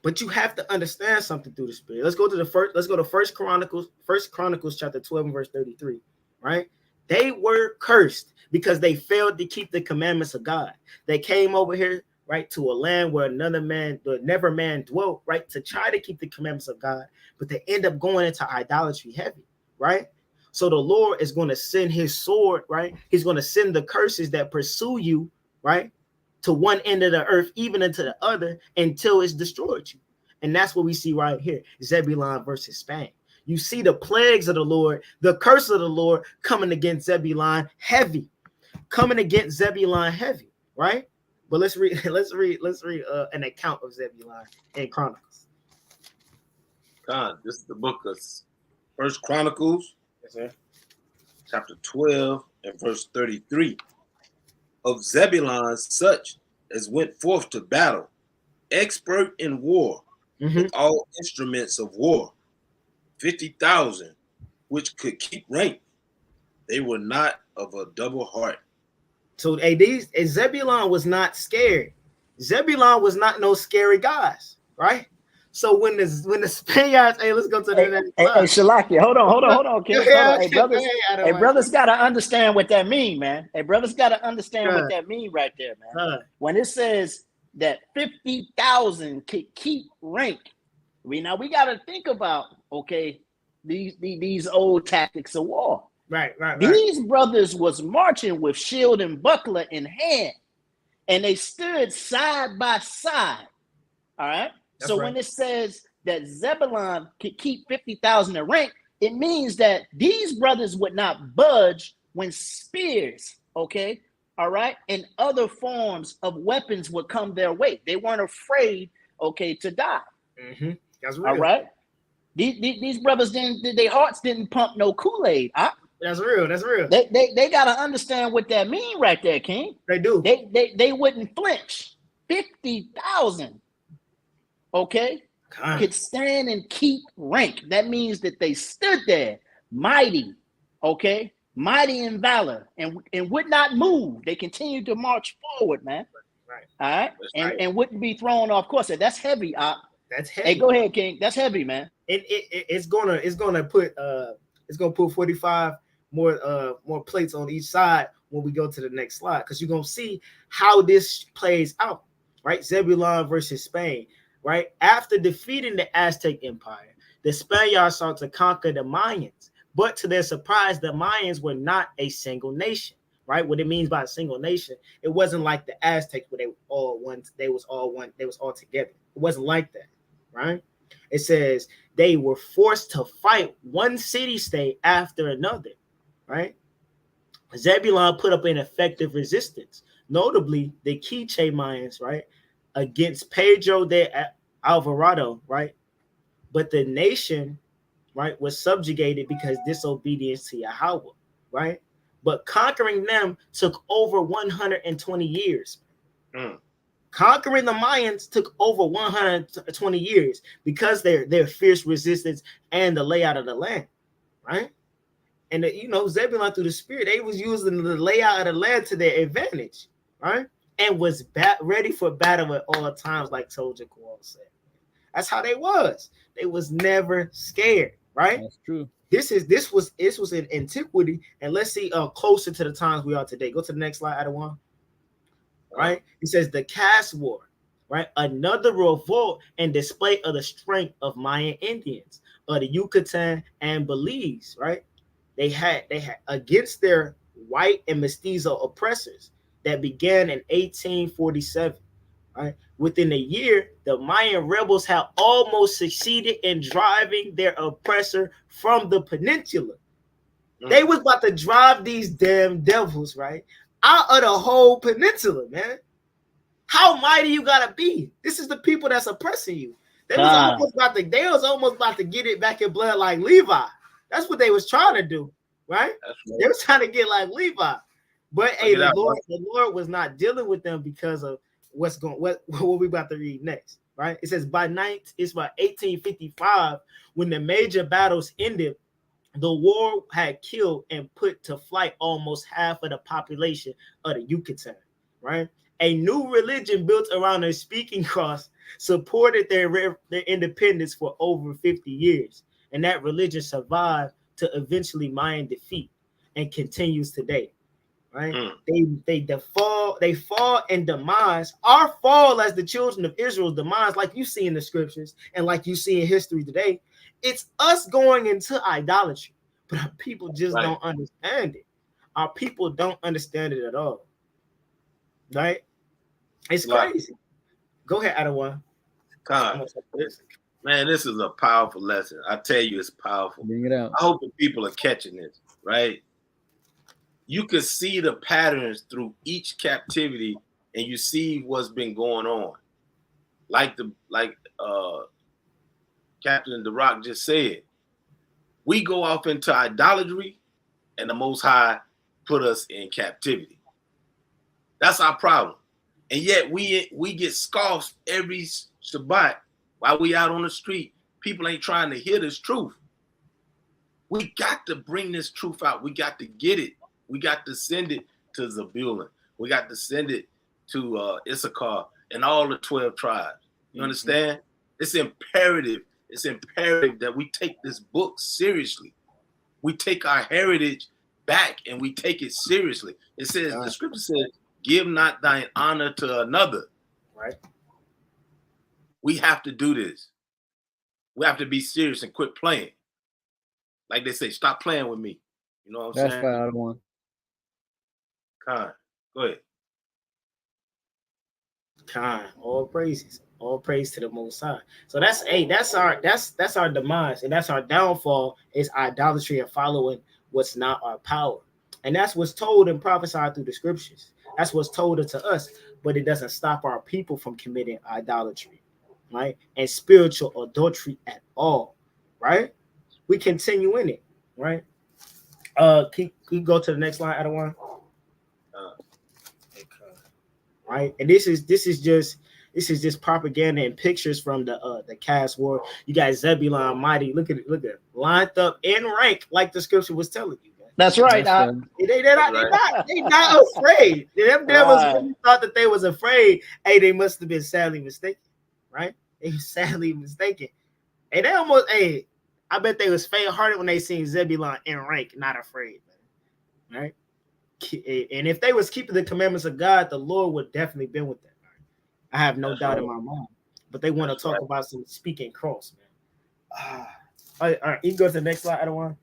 But you have to understand something through the spirit. Let's go to First Chronicles chapter 12 and verse 33. Right? They were cursed because they failed to keep the commandments of God. They came over here, right, to a land where never man dwelt, right, to try to keep the commandments of God, but they end up going into idolatry heavy, right? So the Lord is going to send his sword, right? He's going to send the curses that pursue you, right, to one end of the earth, even into the other, until it's destroyed you. And that's what we see right here, Zebulon versus Spain. You see the plagues of the Lord, the curse of the Lord coming against Zebulon heavy, right? But let's read an account of Zebulon in Chronicles. God, this is the book of First Chronicles, yes, sir. Chapter 12 and verse 33. Of Zebulon, such as went forth to battle, expert in war, with all instruments of war, 50,000, which could keep rank. They were not of a double heart. So Zebulon was not scared. Zebulon was not no scary guys, right? So when the Spaniards, let's go to the next slide. Hey, Shalakia, hold on, King. Hey, brothers gotta understand what that mean, man. Hey, brothers gotta understand what that mean right there, man. When it says that 50,000 could keep rank, we gotta think about these old tactics of war. Right. These brothers was marching with shield and buckler in hand, and they stood side by side. All right. That's when it says that Zebulon could keep 50,000 in rank, it means that these brothers would not budge when spears, all right, and other forms of weapons would come their way. They weren't afraid, to die. That's real. All right. These brothers their hearts didn't pump no Kool-Aid. That's real. They gotta understand what that mean right there, King. They do. They wouldn't flinch. 50,000. Could stand and keep rank. That means that they stood there, mighty, mighty in valor, and would not move. They continued to march forward, man. Right. All right, and wouldn't be thrown off course. That's heavy. That's heavy. Hey, go ahead, King. That's heavy, man. It's gonna put 45 more plates on each side when we go to the next slide, because you're gonna see how this plays out, right? Zebulon versus Spain. Right after defeating the Aztec Empire, the Spaniards sought to conquer the Mayans, but to their surprise, the Mayans were not a single nation. Right? What it means by a single nation, it wasn't like the Aztecs where they was all together. It wasn't like that, right? It says they were forced to fight one city-state after another, right? Zebulon put up an effective resistance, notably the Quiche Mayans, right, against Pedro de Alvarado, right? But the nation right, was subjugated because disobedience to Yahweh, right? But conquering them took over 120 years. Conquering the Mayans took over 120 years because their fierce resistance and the layout of the land, right? And Zebulon through the spirit, they was using the layout of the land to their advantage, right? And was ready for battle at all times, like Soldier Qual said. That's how they was. They was never scared, right? That's true. This was in antiquity, and let's see closer to the times we are today. Go to the next slide, Adawan. Right? It says the Cash War, right? Another revolt and display of the strength of Mayan Indians, of the Yucatan and Belize, right? They had against their white and mestizo oppressors that began in 1847. Right? Within a year, the Mayan rebels had almost succeeded in driving their oppressor from the peninsula. They was about to drive these damn devils, right, out of the whole peninsula, man. How mighty you gotta be? This is the people that's oppressing you. They was almost about to get it back in blood like Levi. That's what they was trying to do, right? They was trying to get like Levi. But hey, the Lord was not dealing with them because of what we about to read next, right? It says by 1855, when the major battles ended, the war had killed and put to flight almost half of the population of the Yucatan, right? A new religion built around a speaking cross supported their independence for over 50 years. And that religion survived to eventually Mayan defeat and continues today, right? They fall and demise. Our fall as the children of Israel's demise, like you see in the scriptures and like you see in history today, it's us going into idolatry, but our people just don't understand it. Our people don't understand it at all, right? It's crazy. Go ahead, Adawan. Man, this is a powerful lesson. I tell you, it's powerful. Bring it out. I hope the people are catching this, right? You can see the patterns through each captivity, and you see what's been going on. Like Captain The Rock just said, we go off into idolatry, and the Most High put us in captivity. That's our problem. And yet we get scoffed every Shabbat while we out on the street. People ain't trying to hear this truth. We got to bring this truth out. We got to get it. We got to send it to Zebulon. We got to send it to Issachar and all the 12 tribes. You understand? It's imperative. It's imperative that we take this book seriously. We take our heritage back and we take it seriously. It says, the scripture says, give not thine honor to another. Right. We have to do this. We have to be serious and quit playing. Like they say, stop playing with me. You know what I'm saying? That's right, Adawan. Khan. Go ahead. Khan. All praises. All praise to the Most High. So that's our demise, and that's our downfall, is idolatry and following what's not our power. And that's what's told and prophesied through the scriptures. That's what's told to us, but it doesn't stop our people from committing idolatry, right? And spiritual adultery at all, right? We continue in it, right? Can you go to the next line, Adawan? Right, and this is just propaganda and pictures from the Cash War. You got Zebulon mighty. Look at it, lined up in rank like the scripture was telling you. Man. That's right. They're not afraid. Them devils really thought that they was afraid. Hey, they must have been sadly mistaken, right? They were sadly mistaken. And they almost, I bet they was faint-hearted when they seen Zebulon in rank, not afraid, man. Right? And if they was keeping the commandments of God, the Lord would definitely been with them. I have no doubt in my mind. But they want to talk about some speaking cross, man. All right, you go to the next slide, Adawan.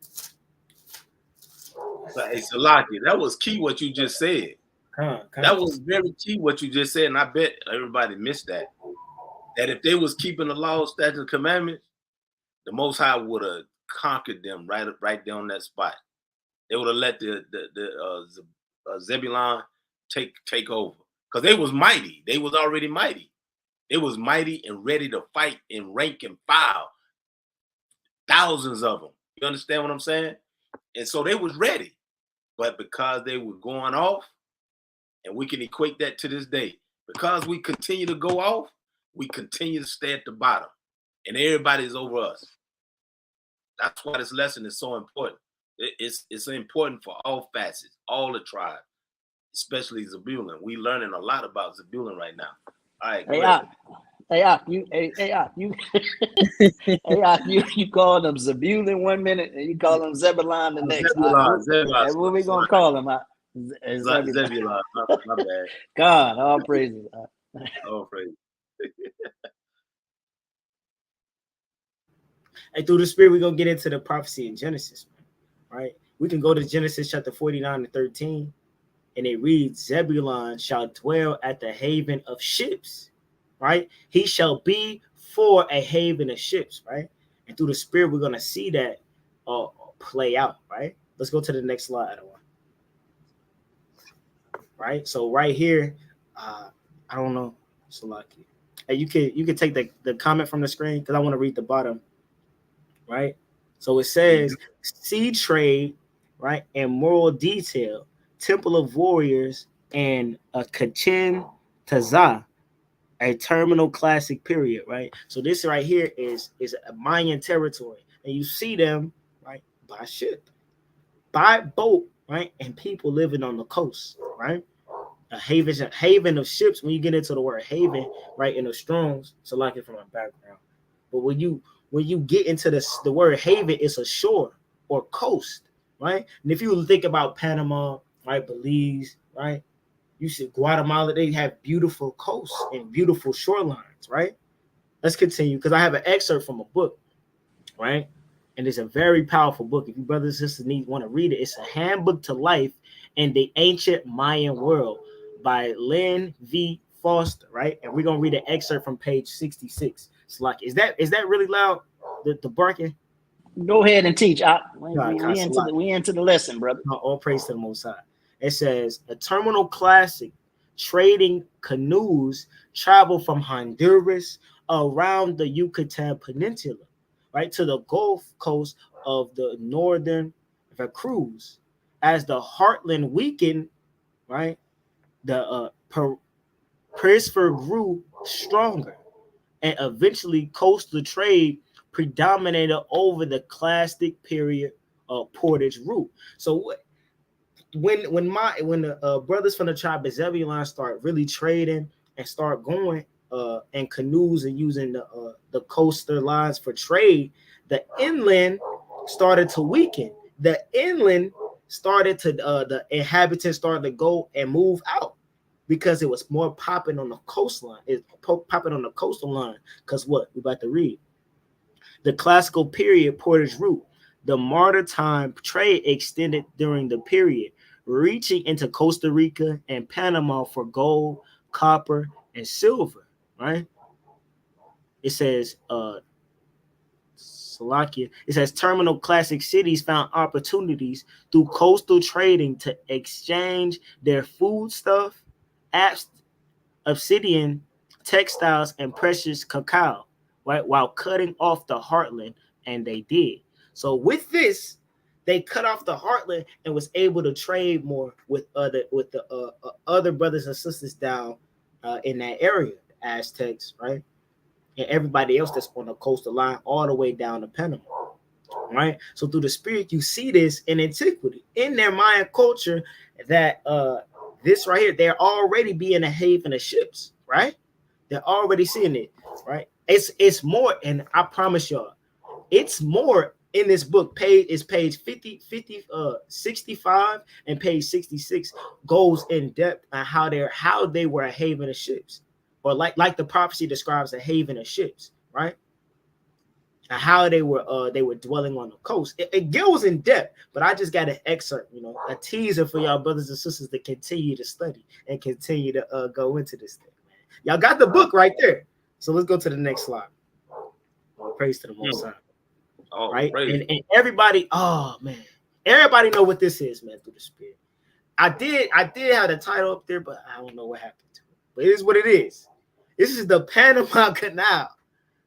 Hey, Salaki, that was key what you just said. That was very key what you just said, and I bet everybody missed that. That if they was keeping the law, statutes, and commandments, the Most High would have conquered them right there on that spot. They would have let the Zebulon take over, because they was mighty. They was already mighty. They was mighty and ready to fight in rank and file. thousands of them. You understand what I'm saying? And so they was ready, but because they were going off, and we can equate that to this day, because we continue to go off, we continue to stay at the bottom, and everybody's over us. That's why this lesson is so important. It's important for all facets, all the tribes, especially Zebulon. We learning a lot about Zebulon right now. All right, Hey, you call them Zebulon 1 minute and you call them Zebulon the next. Zebulon. That's what we gonna call them. Zebulon. My bad. God, all praises. All praises. And through the Spirit, we're gonna get into the prophecy in Genesis, right? We can go to Genesis chapter 49 and 13, and it reads, Zebulon shall dwell at the haven of ships, right? He shall be for a haven of ships, right? And through the Spirit, we're gonna see that play out, right? Let's go to the next slide. Right, so right here, I don't know, Salaki. Hey, you can take the comment from the screen because I want to read the bottom. Right, so it says sea trade, right, and moral detail, temple of warriors, and a Kachin Tazah, a terminal classic period, right? So this right here is a Mayan territory, and you see them, right, by ship, by boat, right, and people living on the coast, right? A haven of ships. When you get into the word haven, right, in the Strongs, so like it from my background, but when you get into the word haven, it's a shore or coast, right? And if you think about Panama, right, Belize, right, you see Guatemala, they have beautiful coasts and beautiful shorelines, right? Let's continue because I have an excerpt from a book, right? And it's a very powerful book. If you brothers and sisters want to read it, it's a handbook to life in the ancient Mayan world by Lynn V. Foster, right? And we're gonna read an excerpt from page 66. It's like, is that really loud? The barking? Go ahead and teach. God, We into the lesson, brother. All praise to the Most High. It says a terminal classic trading canoes travel from Honduras around the Yucatan Peninsula, right, to the Gulf Coast of the northern Veracruz. As the heartland weakened, right, the Prisfer grew stronger, and eventually coastal trade predominated over the classic period portage route. So when the brothers from the tribe of Zebulon start really trading and start going in canoes and using the coastal lines for trade, the inland started to weaken. The inland started to the inhabitants started to go and move out because it was more popping on the coastline. It's popping on the coastal line because what we're about to read. The classical period portage route, the maritime trade extended during the period, reaching into Costa Rica and Panama for gold, copper, and silver, right? It says Slovakia. It says terminal classic cities found opportunities through coastal trading to exchange their foodstuff, obsidian, textiles, and precious cacao, right? While cutting off the heartland, and they did. So with this, they cut off the heartland and was able to trade more with the other brothers and sisters down in that area, the Aztecs, right? And everybody else that's on the coastal line all the way down to Panama, right? So through the Spirit, you see this in antiquity, in their Mayan culture, that this right here, they're already being a haven of ships, right? They're already seeing it, right? It's more, and I promise y'all, it's more in this book. Page 65 and page 66 goes in depth on how they were a haven of ships, or like the prophecy describes a haven of ships, right? And how they were dwelling on the coast. It goes in depth, but I just got an excerpt, a teaser for y'all brothers and sisters to continue to study and continue to go into this thing, man. Y'all got the book right there. So let's go to the next slide. All praise to the Most High. Right? And everybody, oh man, everybody know what this is, man, through the Spirit. I did have the title up there, but I don't know what happened to it. But it is what it is. This is the Panama Canal.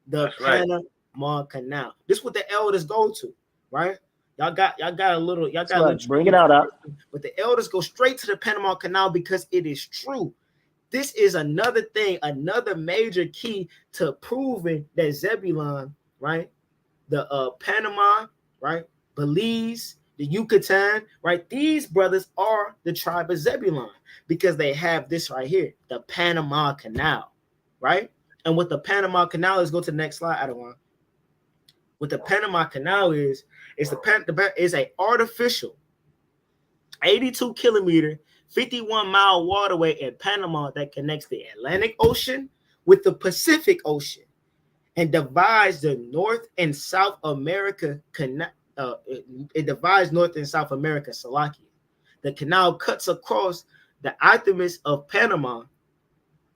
The Panama Canal. This is what the elders go to, right? Y'all got a little, Bring it out. but the elders go straight to the Panama Canal because it is true. This is another thing, another major key to proving that Zebulon, right? The Panama, right? Belize, the Yucatan, right? These brothers are the tribe of Zebulon because they have this right here, the Panama Canal, right? And what the Panama Canal is, go to the next slide. I don't want. What the Panama Canal is a artificial 82 kilometer, 51-mile waterway in Panama that connects the Atlantic Ocean with the Pacific Ocean and divides the North and South America. It divides North and South America, Salakia. The canal cuts across the Isthmus of Panama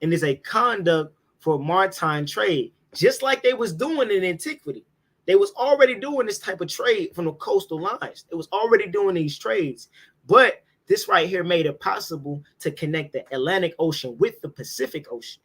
and is a conduct for maritime trade, just like they was doing in antiquity. They was already doing this type of trade from the coastal lines. It was already doing these trades, but this right here made it possible to connect the Atlantic Ocean with the Pacific Ocean.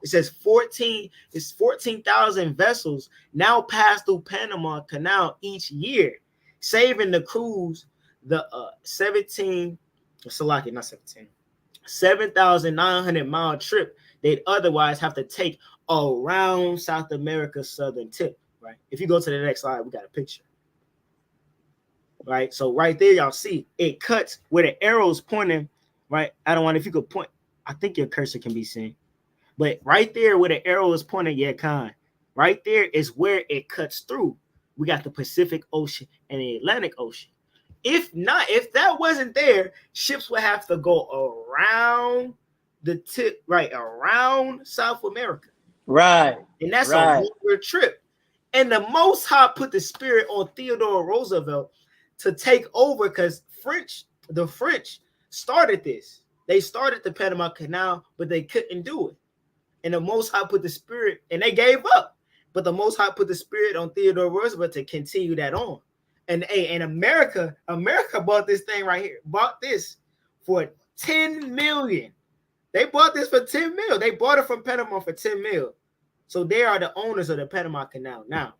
It says 14,000 vessels now pass through Panama Canal each year, saving the crews the 7,900 mile trip they'd otherwise have to take around South America's southern tip, right? If you go to the next slide, we got a picture. Right, so right there, y'all see it cuts where the arrow's pointing, right? I don't want, if you could point, I think your cursor can be seen, but right there where the arrow is pointing, yeah, right there is where it cuts through. We got the Pacific Ocean and the Atlantic Ocean. If that wasn't there, ships would have to go around the tip, right, around South America, right, and that's a longer trip. And the Most High put the spirit on Theodore Roosevelt to take over because the French started this. They started the Panama Canal, but they couldn't do it. And the Most High put the spirit, and they gave up. But the Most High put the spirit on Theodore Roosevelt to continue that on. And America bought this thing right here. Bought this for $10 million. They bought this for $10 million. They bought it from Panama for $10 million. So they are the owners of the Panama Canal now,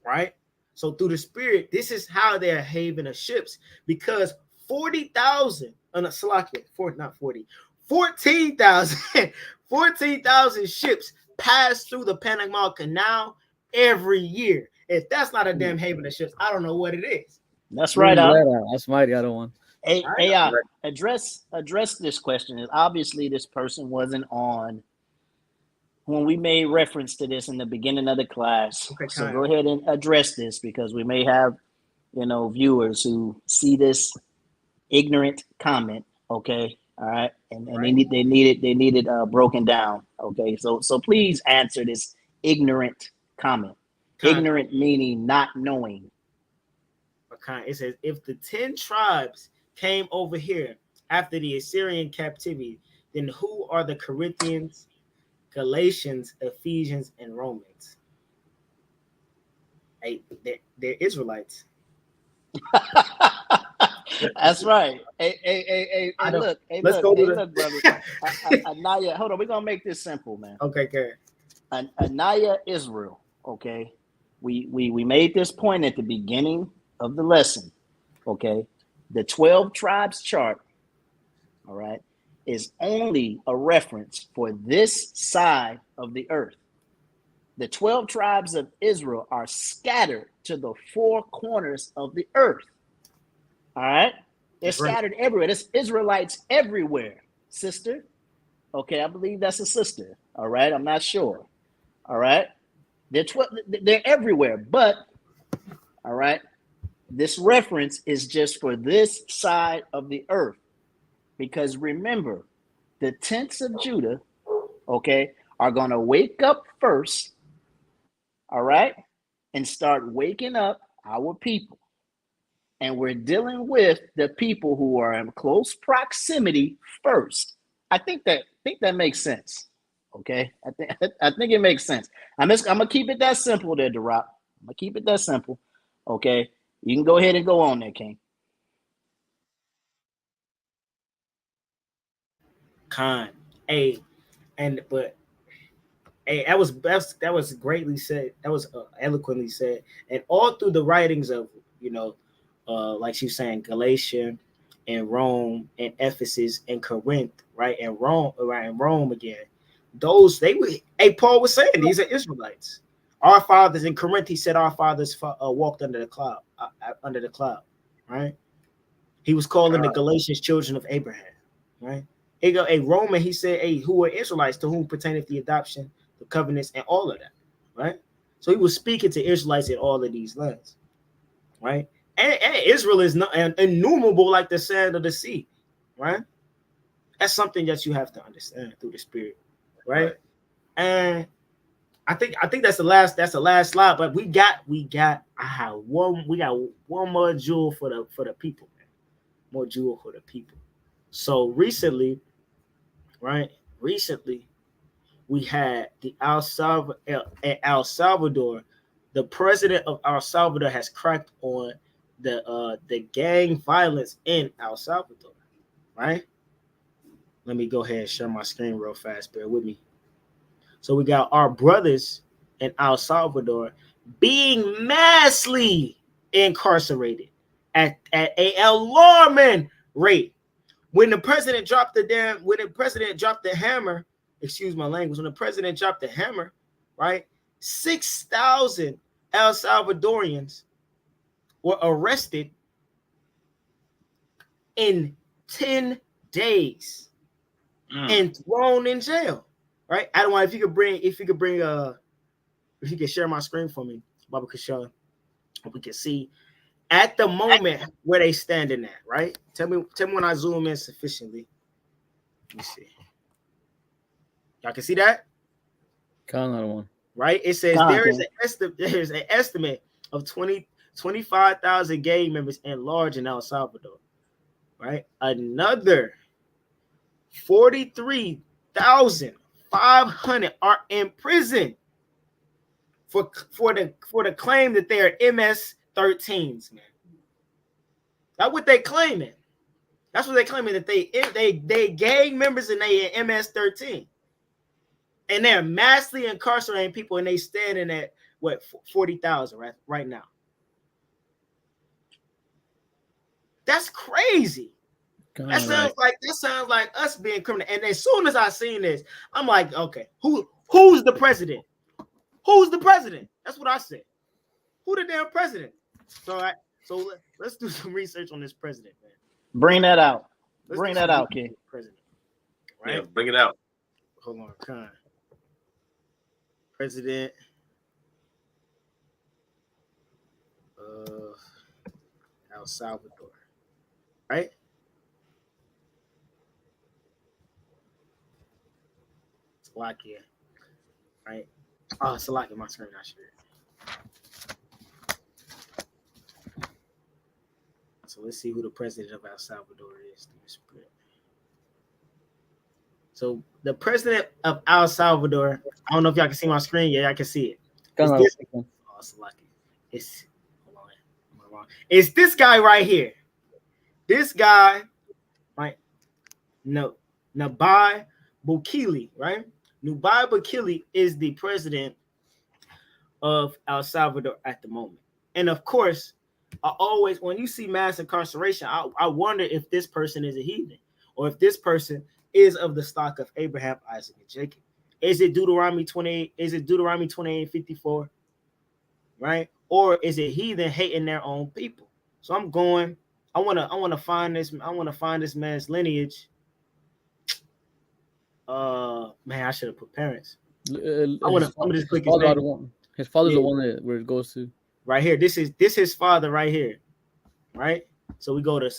right? So through the spirit, this is how they're having the ships, because 14,000 ships pass through the Panama Canal every year. If that's not a damn haven of ships, I don't know what it is. That's right. That's mighty. I don't want. Hey, address this question. Obviously, this person wasn't on when we made reference to this in the beginning of the class. Okay, so go ahead and address this, because we may have, viewers who see this ignorant comment. Okay. All right. And right. they need it broken down. Okay. So please answer this ignorant comment. Ignorant meaning not knowing. It says, if the 10 tribes came over here after the Assyrian captivity, then who are the Corinthians, Galatians, Ephesians, and Romans? Hey, they're Israelites. That's right. Hey, look, brother. Anaya, hold on. We're gonna make this simple, man. Okay, good. Anaya Israel. Okay, we made this point at the beginning of the lesson. Okay, the 12 tribes chart. All right, is only a reference for this side of the earth. The 12 tribes of Israel are scattered to the four corners of the earth. All right. They're scattered everywhere. There's Israelites everywhere, sister. Okay, I believe that's a sister. All right. I'm not sure. All right. They're everywhere. But, all right, this reference is just for this side of the earth. Because remember, the tents of Judah, okay, are going to wake up first, all right, and start waking up our people. And we're dealing with the people who are in close proximity first. I think that makes sense. Okay, I think it makes sense. I'm gonna keep it that simple there, Derop. I'm gonna keep it that simple. Okay, you can go ahead and go on there, King. But Hey, that was greatly said. That was eloquently said, and all through the writings of like she was saying, Galatia, and Rome, and Ephesus, and Corinth, right, and Rome, right, and Rome again. Those they were. Hey, Paul was saying these are Israelites. Our fathers in Corinth, he said, our fathers walked under the cloud, right? He was calling the Galatians children of Abraham, right? A Roman, he said, hey, who are Israelites, to whom pertaineth the adoption, the covenants, and all of that, right? So he was speaking to Israelites in all of these lands, right? And Israel is not innumerable like the sand of the sea, right? That's something that you have to understand through the Spirit, right? And I think that's the last slide. But we got one more jewel for the people, man. More jewel for the people. So recently, right? Recently, we had the El Salvador. The president of El Salvador has cracked on the gang violence in El Salvador, right? Let me go ahead and share my screen real fast. Bear with me. So we got our brothers in El Salvador being massively incarcerated at a alarming rate. When the president dropped the hammer, excuse my language, when the president dropped the hammer, right? 6,000 El Salvadorians were arrested in 10 days and thrown in jail, right? I don't know if you could share my screen for me, Baba Kashaw, we can see at the moment where they standing at, right? Tell me when I zoom in sufficiently. Let me see. Y'all can see that? Another one. Right? It says there's an estimate of 25,000 gang members enlarged in El Salvador. Right? Another 43,500 are in prison for the claim that they are MS-13s, man. That's what they claiming. That's what they claiming, that they gang members and they in MS-13. And they're massively incarcerating people, and they standing at what, 40,000 right now. That's crazy. That sounds like us being criminal. And as soon as I seen this, I'm like, okay, who's the president? Who's the president? That's what I said. Who the damn president? So let's do some research on this president, man. Bring that out. Bring that out, King. President. Right? Yeah, bring it out. Hold on, Con. President of El Salvador, right? Slovakia, right? Oh, Slovakia, my screen not sure. So let's see who the president of El Salvador is through the script. So the president of El Salvador, I don't know if y'all can see my screen. Yeah, I can see it. It's this guy right here. This guy, right? No, Nabai Bukele, right? Nabai Bukele is the president of El Salvador at the moment. And of course, when you see mass incarceration, I wonder if this person is a heathen, or if this person is of the stock of Abraham, Isaac, and Jacob. Is it Deuteronomy 28? Is it Deuteronomy 28:54? Right? Or is it heathen hating their own people? So I want to find this man's lineage. Man, I should have put parents. I'm gonna just click his name. His father's the one where it goes to. Right here. This is his father right here. Right? So we go to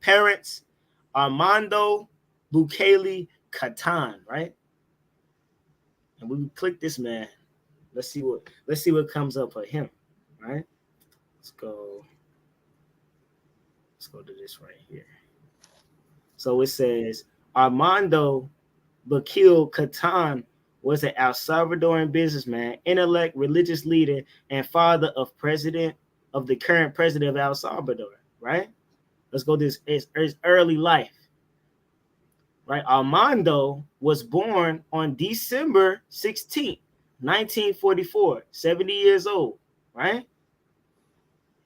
parents, Armando Bukele Katan, right? And we click this man. Let's see what comes up for him, right? Let's go to this right here. So it says Armando Bukele Katan was an El Salvadoran businessman, intellect, religious leader, and father of the current president of El Salvador, right? Let's go to his early life. right? Armando was born on December 16th, 1944, 70 years old, right?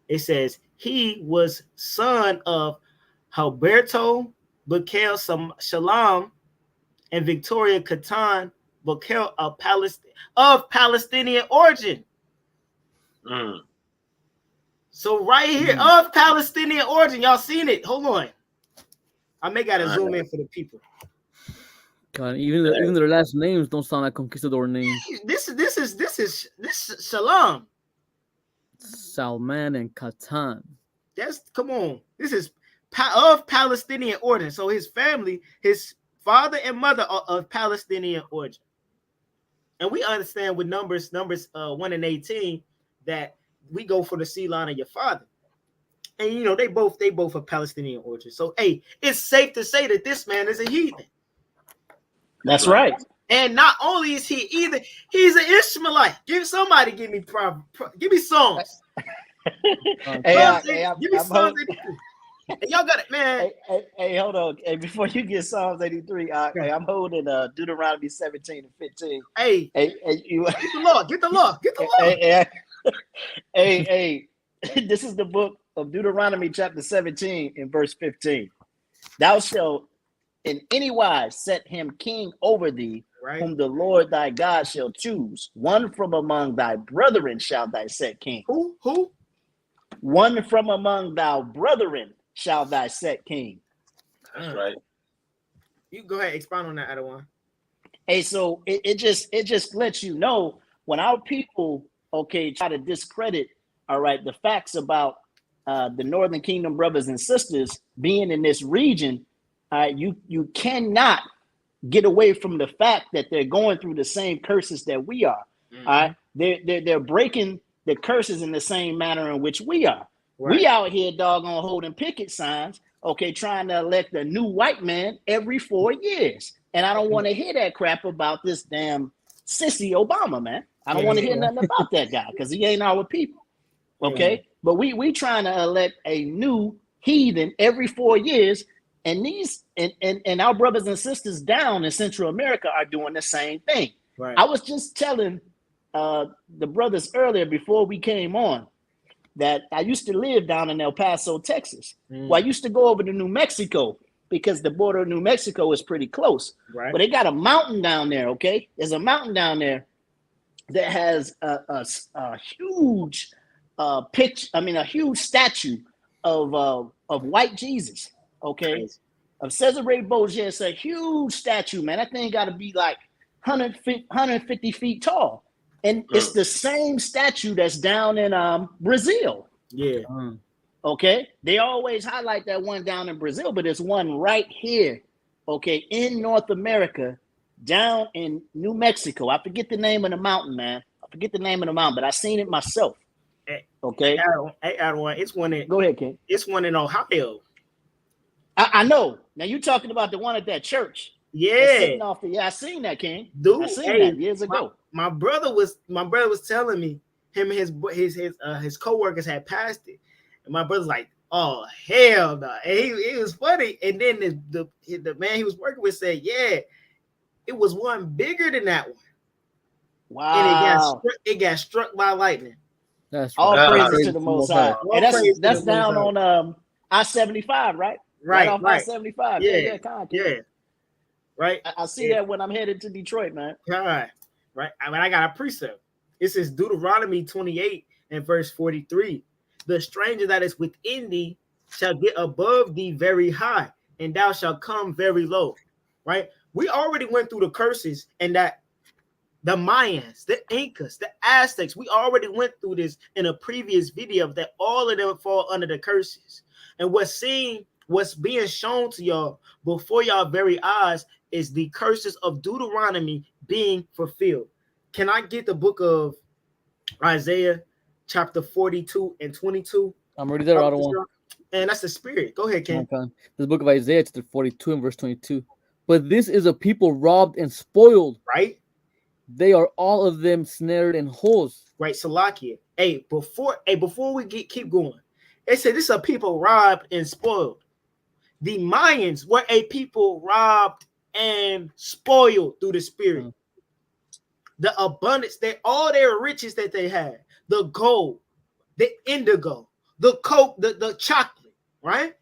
It says he was son of Alberto Bukel Shalom and Victoria Katan Bukel of Palestinian origin. Mm. So right here, of Palestinian origin, y'all seen it? Hold on, I may gotta zoom in for the people. God, even their last names don't sound like conquistador names. This is Shalom. Salman and Katan. That's come on. This is of Palestinian origin. So his family, his father and mother are of Palestinian origin. And we understand with numbers 1 and 18 that we go for the seed line of your father. And you know, they both are Palestinian origin. So hey, it's safe to say that this man is a heathen. That's right. And not only is he either, he's an Ishmaelite. Give me songs. Hey, Give me songs. And y'all got it, man. Hey, hold on. Hey, before you get Psalms 83, I'm holding Deuteronomy 17 and 15. Hey, you get the law. Hey, this is the book of Deuteronomy chapter 17 and verse 15. Thou shalt in any wise set him king over thee, right, whom the Lord thy God shall choose. One from among thy brethren shall thy set king. Who? One from among thy brethren shall thy set king. That's right. You go ahead, expound on that, Adawan. Hey, so it just lets you know when our people, try to discredit, all right, the facts about the Northern Kingdom brothers and sisters being in this region, you cannot get away from the fact that they're going through the same curses that we are. Mm-hmm. All right, they're breaking the curses in the same manner in which we are. Right. We out here doggone holding picket signs, trying to elect a new white man every 4 years. And I don't want to hear that crap about this damn sissy Obama, man. I don't want to hear nothing about that guy because he ain't our people. Okay. Yeah. But we trying to elect a new heathen every 4 years. And these and our brothers and sisters down in Central America are doing the same thing. Right. I was just telling the brothers earlier before we came on that I used to live down in El Paso, Texas. Well, I used to go over to New Mexico because the border of New Mexico is pretty close. Right. But they got a mountain down there, okay? There's a mountain down there that has a huge a huge statue of white Jesus, okay? Nice. Of Cesare Borgia. It's a huge statue, man. That thing got to be like 150 feet tall. And it's the same statue that's down in Brazil. Yeah. Okay. They always highlight that one down in Brazil, but there's one right here, okay, in North America, down in New Mexico. I forget the name of the mountain, man. But I seen it myself. Okay. Hey, Adawan, it's one in. Go ahead, King. It's one in Ohio. I know. Now you're talking about the one at that church. Yeah. I seen that, King. Dude, I seen that years ago. My brother was telling me him and his co-workers had passed it, and my brother's like, "Oh hell no!" And it was funny. And then the man he was working with said, "Yeah, it was one bigger than that one." Wow! And it got struck by lightning. That's all right. praises to the Most High. And that's down on I-75, right? Right off I-75. Yeah. Right. I see that when I'm headed to Detroit, man. Right. I mean, I got a precept. It says Deuteronomy 28 and verse 43. The stranger that is within thee shall get above thee very high, and thou shalt come very low. Right? We already went through the curses, and that the Mayans, the Incas, the Aztecs, we already went through this in a previous video that all of them fall under the curses. And what's being shown to y'all before y'all very eyes is the curses of Deuteronomy being fulfilled. Can I get the book of Isaiah chapter 42 and 22? I'm already there, Adawan. And that's the spirit. Go ahead, Ken. Okay. This book of Isaiah chapter 42 and verse 22. But this is a people robbed and spoiled. Right? They are all of them snared in holes. Right, Salakia. Hey, before we keep going, it said this is a people robbed and spoiled. The Mayans were a people robbed and spoiled through the Spirit. The abundance, all their riches that they had, the gold, the indigo, the coke, the chocolate, right?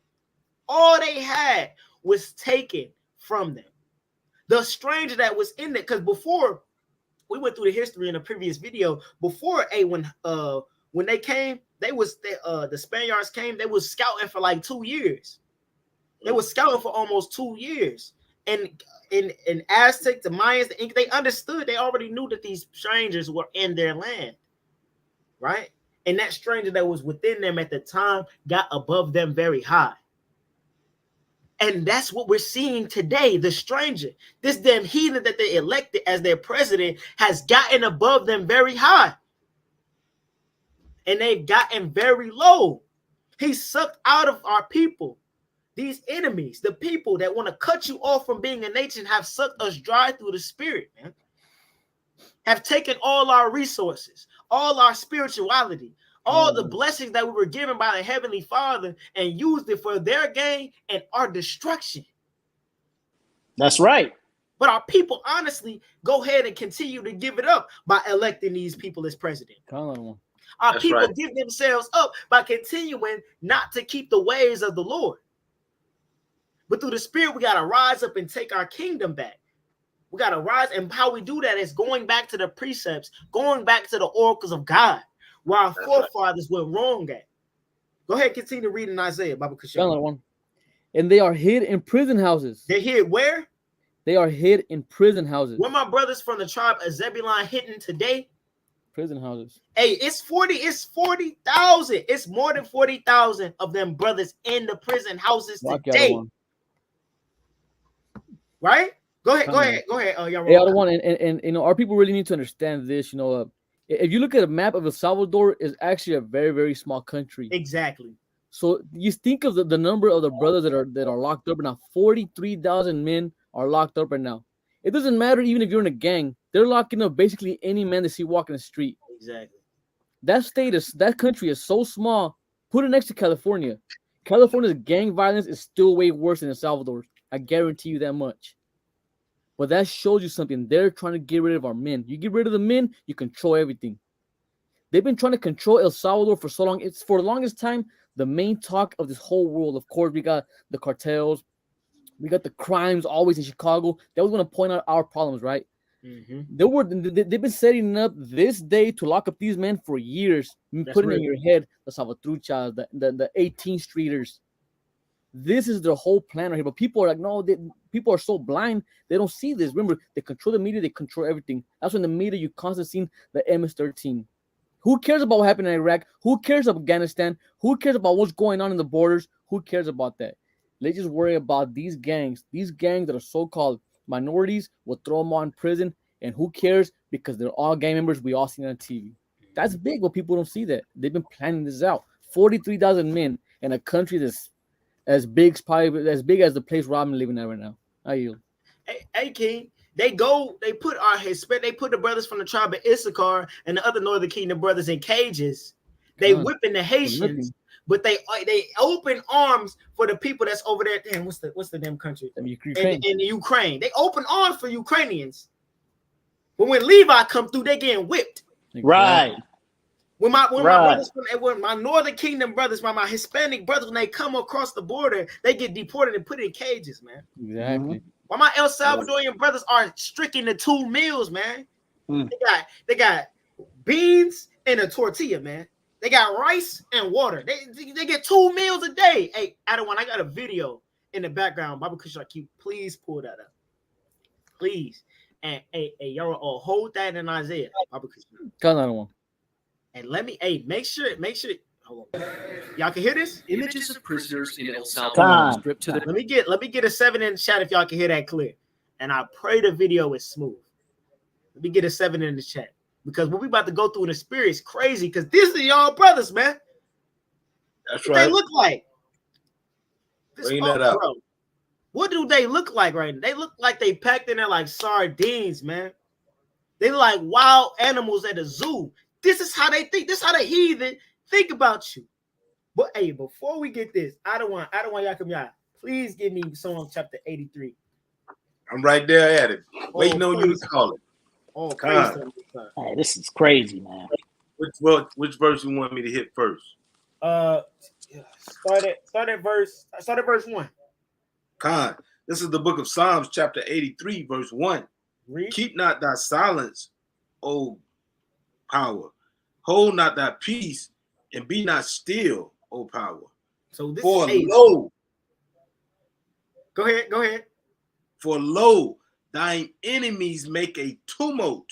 All they had was taken from them. The stranger that was in it, because before we went through the history in a previous video, before when they came, the Spaniards came, they was scouting for like 2 years. They were scouting for almost 2 years. And in Aztec, the Mayans, the Inca, they understood, they already knew that these strangers were in their land, right? And that stranger that was within them at the time got above them very high. And that's what we're seeing today. The stranger, this damn heathen that they elected as their president, has gotten above them very high. And they've gotten very low. He sucked out of our people. These enemies, the people that want to cut you off from being a nation, have sucked us dry through the Spirit, man. Have taken all our resources, all our spirituality, all the blessings that we were given by the Heavenly Father, and used it for their gain and our destruction. That's right. But our people honestly go ahead and continue to give it up by electing these people as president. Our people give themselves up by continuing not to keep the ways of the Lord. But through the Spirit, we got to rise up and take our kingdom back. We got to rise. And how we do that is going back to the precepts, going back to the oracles of God, where our forefathers went wrong at. Go ahead, continue reading Isaiah, Baba Kashan. And they are hid in prison houses. They're hid where? They are hid in prison houses. Where my brothers from the tribe of Zebulon hidden today? Prison houses. Hey, it's 40,000. It's more than 40,000 of them brothers in the prison houses today. Right? Go ahead. And you know, our people really need to understand this. You know, if you look at a map of El Salvador, is actually a very, very small country. Exactly. So you think of the number of the brothers that are locked up right now. 43,000 men are locked up right now. It doesn't matter even if you're in a gang. They're locking up basically any man they see walking the street. Exactly. That country is so small. Put it next to California. California's gang violence is still way worse than El Salvador's. I guarantee you that much. But that shows you something. They're trying to get rid of our men. You get rid of the men, you control everything. They've been trying to control El Salvador for so long. It's for the longest time the main talk of this whole world. Of course, we got the cartels. We got the crimes always in Chicago. That was going to point out our problems, right? Mm-hmm. They've been setting up this day to lock up these men for years. Putting in your head the Salvatruchas, the 18th Streeters. This is their whole plan right here. But people are like, no, people are so blind. They don't see this. Remember, they control the media. They control everything. That's when the media, you constantly see the MS-13. Who cares about what happened in Iraq? Who cares about Afghanistan? Who cares about what's going on in the borders? Who cares about that? Let's just worry about these gangs. These gangs that are so-called minorities, will throw them all in prison. And who cares? Because they're all gang members. We all see it on TV. That's big, but people don't see that. They've been planning this out. 43,000 men in a country that's as big as the place where I'm living at right now. I yield. Hey, King. They put the brothers from the tribe of Issachar and the other Northern Kingdom brothers in cages. They whipping the Haitians, but they open arms for the people that's over there. Damn, what's the damn country? In Ukraine. They open arms for Ukrainians. But when Levi come through, they getting whipped. Right. When my brothers, when my Northern Kingdom brothers, my Hispanic brothers, when they come across the border, they get deported and put in cages, man. Exactly. While my El Salvadorian brothers are stricken to 2 meals, man. They got beans and a tortilla, man. They got rice and water. They get 2 meals a day. Hey, I got a video in the background. Baba Kushaki, please pull that up. Please. And hey, y'all all hold that in Isaiah. Baba Kushaki. And make sure. Hold on. Y'all can hear this? Images of prisoners in El Salvador stripped to the. Let me get a 7 in the chat if y'all can hear that clear. And I pray the video is smooth. Let me get a 7 in the chat. Because what we about to go through in the spirit is crazy. Because these are y'all brothers, man. That's what right. They look like. Bring that up. Bro. What do they look like right now? They look like they packed in there like sardines, man. They look like wild animals at a zoo. This is how they think. This is how the heathen think about you. But hey, before we get this, I don't want y'all come y'all. Please give me Psalm chapter 83. I'm right there at it, waiting on you to call it. Oh, praise to the Most High. Hey, this is crazy, man. Which verse you want me to hit first? Start at verse 1. Khan. This is the book of Psalms, chapter 83, verse 1. Read. Keep not thy silence, O power. Hold not thy peace, and be not still, O power. So this For is lo, go ahead. For lo, thine enemies make a tumult,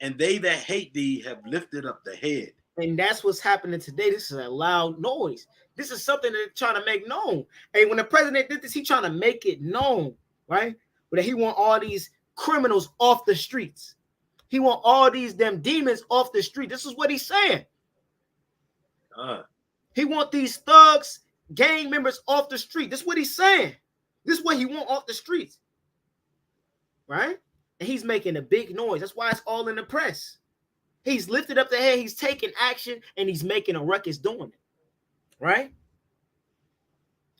and they that hate thee have lifted up the head. And that's what's happening today. This is a loud noise. This is something that they're trying to make known. And when the president did this, he trying to make it known, right? But he want all these criminals off the streets. He want all these them demons off the street. This is what he's saying. He want these thugs, gang members off the street. This is what he's saying. This is what he want off the streets, right? And he's making a big noise. That's why it's all in the press. He's lifted up the head. He's taking action, and he's making a ruckus doing it, right?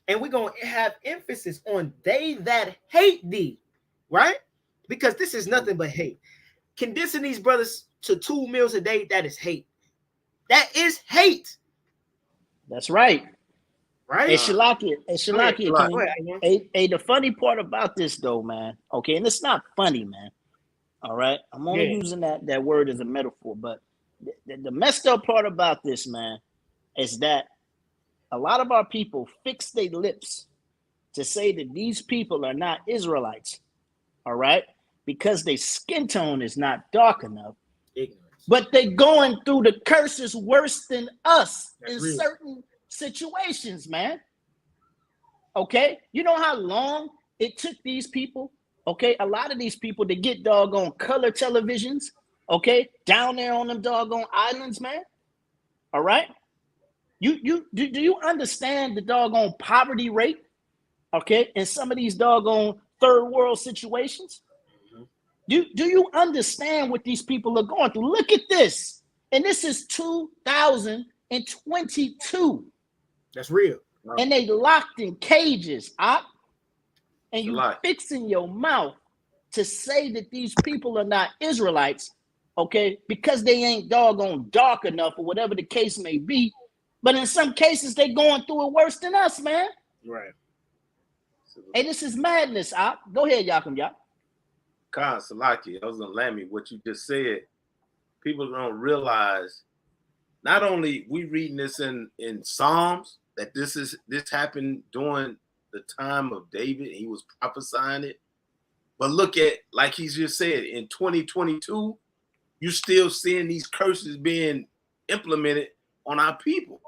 And we're going to have emphasis on they that hate thee, right? Because this is nothing but hate. Condensing these brothers to 2 meals a day, that is hate. That is hate. That's right. Right? Hey, Shalakia, Hey, the funny part about this, though, man, okay, and it's not funny, man, all right? I'm only using that word as a metaphor, but the messed up part about this, man, is that a lot of our people fix their lips to say that these people are not Israelites, all right? Because their skin tone is not dark enough. Ignorance. But they going through the curses worse than us. That's in real. Certain situations, man. Okay? You know how long it took these people, okay, a lot of these people to get doggone color televisions, okay, down there on them doggone islands, man? All right? Do you understand the doggone poverty rate, okay, in some of these doggone third world situations? Do you understand what these people are going through? Look at this. And this is 2022. That's real. And they locked in cages, and you fixing your mouth to say that these people are not Israelites, okay, because they ain't doggone dark enough or whatever the case may be. But in some cases, they going through it worse than us, man. Right. Hey, this is madness, Go ahead, Yakum. Khan Salaki, I was gonna land me what you just said. People don't realize. Not only we reading this in Psalms that this happened during the time of David, he was prophesying it. But look at, like he just said, in 2022, you still seeing these curses being implemented on our people,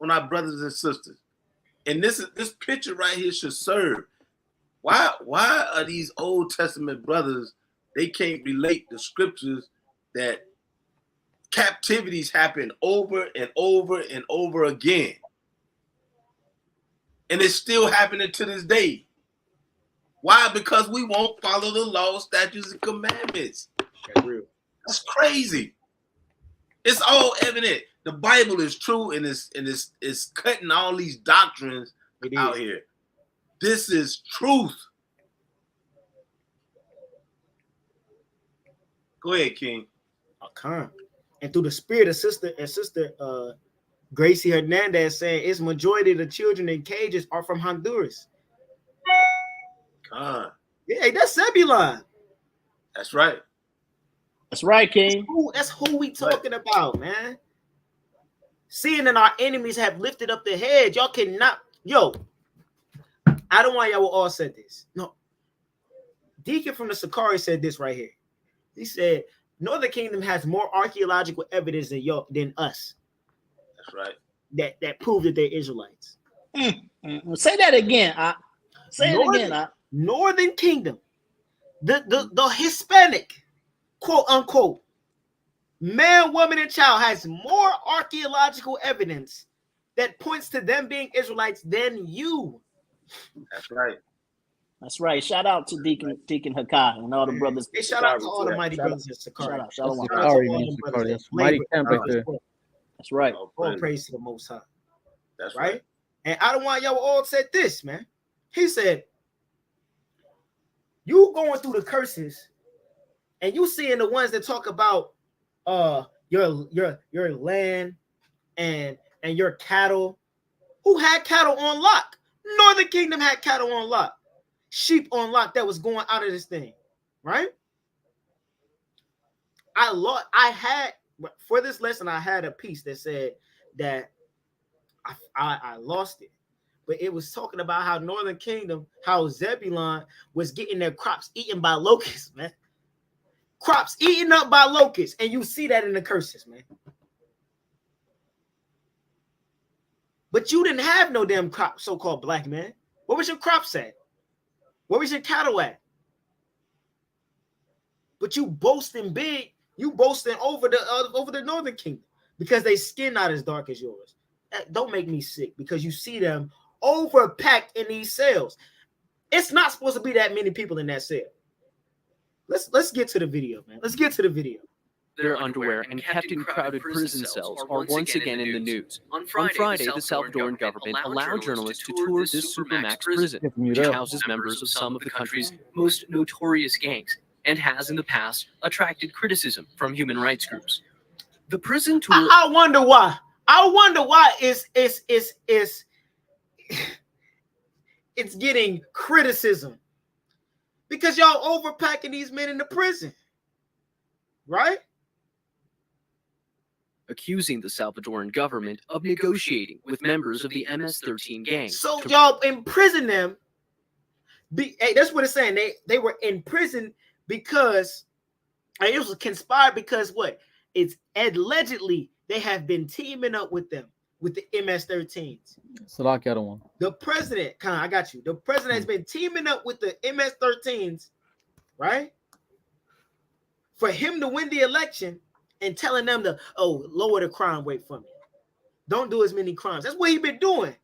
on our brothers and sisters. And this picture right here should serve. Why are these Old Testament brothers, they can't relate the scriptures that captivities happen over and over and over again? And it's still happening to this day. Why? Because we won't follow the law, statutes, and commandments. That's real. That's crazy. It's all evident. The Bible is true, and it's cutting all these doctrines out here. This is truth. Go ahead, King. And through the spirit of sister Gracie Hernandez saying it's majority of the children in cages are from Honduras. Yeah, that's Zebulon. That's right. That's right, King. That's who we talking about, man. Seeing that our enemies have lifted up their heads, y'all cannot. I don't want y'all all said this. No. Deacon from the Sakari said this right here. He said, Northern Kingdom has more archaeological evidence than us. That's right. That prove that they're Israelites. Say that again. Say it again. Northern Kingdom, the Hispanic, quote unquote, man, woman, and child has more archaeological evidence that points to them being Israelites than you. That's right. That's right. Shout out to Deacon Hakai and all the brothers. Hey, shout out to all the mighty brothers in Sakari. Shout out. That's mighty camp right there. That's right. All praise to the Most High. That's right. And I don't want y'all all said this, man. He said, You going through the curses, and you seeing the ones that talk about your land and your cattle. Who had cattle on lock? Northern Kingdom had cattle on lock, sheep on lock that was going out of this thing, right? I had for this lesson, I had a piece that said that I lost it, but it was talking about how Northern Kingdom, how Zebulon was getting their crops eaten by locusts, man. Crops eaten up by locusts, and you see that in the curses, man. But you didn't have no damn crop, so-called black man. Where was your crops at? Where was your cattle at? But you boasting big, you boasting over the Northern Kingdom because they skin not as dark as yours. That don't make me sick because you see them overpacked in these cells. It's not supposed to be that many people in that cell. Let's get to the video, man. Let's get to the video. Their underwear and kept in crowded prison cells are once again in the news. On Friday, the Salvadoran government allowed journalists to tour this supermax prison, which houses members of some of the country's most notorious gangs and has in the past attracted criticism from human rights groups. The prison tour. I wonder why. I wonder why it's getting criticism. Because y'all overpacking these men in the prison. Right? Accusing the Salvadoran government of negotiating with members of the MS-13 gang. So y'all imprison them. Hey, that's what it's saying. They were in prison because it was conspired because what? It's allegedly they have been teaming up with them, with the MS-13s. The president, I got you. The president has been teaming up with the MS-13s, right? For him to win the election and telling them to, lower the crime rate for me. Don't do as many crimes. That's what he's been doing.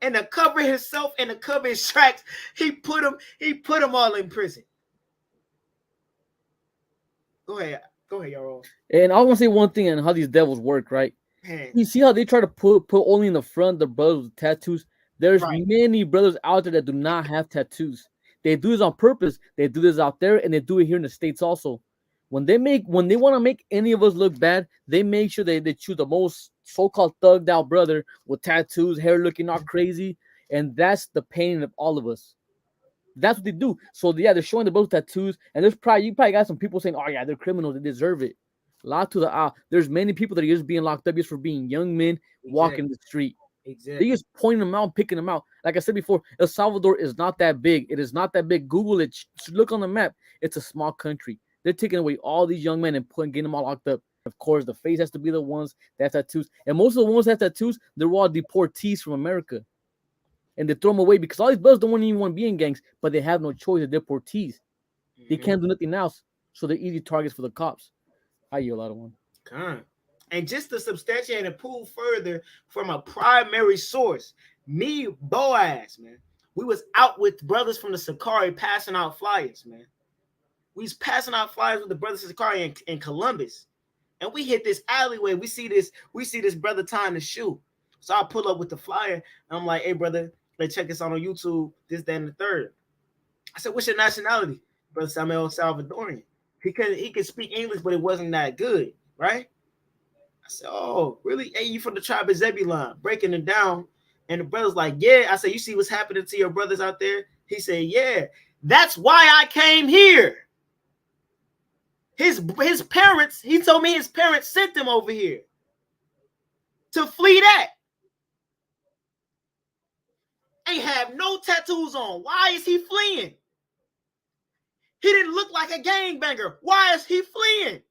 And to cover himself and to cover his tracks, he put them all in prison. Go ahead, y'all. And I want to say one thing on how these devils work, right? Man. You see how they try to put only in the front the brothers with tattoos? There's many brothers out there that do not have tattoos. They do this on purpose. They do this out there, and they do it here in the States also. When they want to make any of us look bad, they make sure they choose the most so-called thugged out brother with tattoos, hair looking all crazy, and that's the pain of all of us. That's what they do. So yeah, they're showing the brothers tattoos, and you probably got some people saying, "Oh yeah, they're criminals, they deserve it." Lot to the there's many people that are just being locked up just for being young men walking the street. Exactly. They just pointing them out, picking them out. Like I said before, El Salvador is not that big. It is not that big. Google it. Look on the map. It's a small country. They're taking away all these young men and getting them all locked up. Of course, the face has to be the ones that have tattoos. And most of the ones that have tattoos, they're all deportees from America. And they throw them away because all these brothers don't even want to be in gangs, but they have no choice. They're deportees. Mm-hmm. They can't do nothing else. So they're easy targets for the cops. I yield out of one. And just to substantiate and prove further from a primary source, me, Boaz, man, we was out with brothers from the Sakari passing out flyers, man. We was passing out flyers with the brothers of Sakari in Columbus. And we hit this alleyway. We see this brother tying the shoe. So I pull up with the flyer, and I'm like, "Hey, brother, let's check this out on YouTube, this, that, and the third." I said, "What's your nationality?" Brother said, "I'm El Salvadorian." He could speak English, but it wasn't that good, right? I said, "Oh, really? Hey, you from the tribe of Zebulon?" Breaking it down. And the brother's like, "Yeah." I said, "You see what's happening to your brothers out there?" He said, "Yeah. That's why I came here." His parents, he told me his parents sent him over here to flee that. Ain't have no tattoos on. Why is he fleeing? He didn't look like a gangbanger. Why is he fleeing?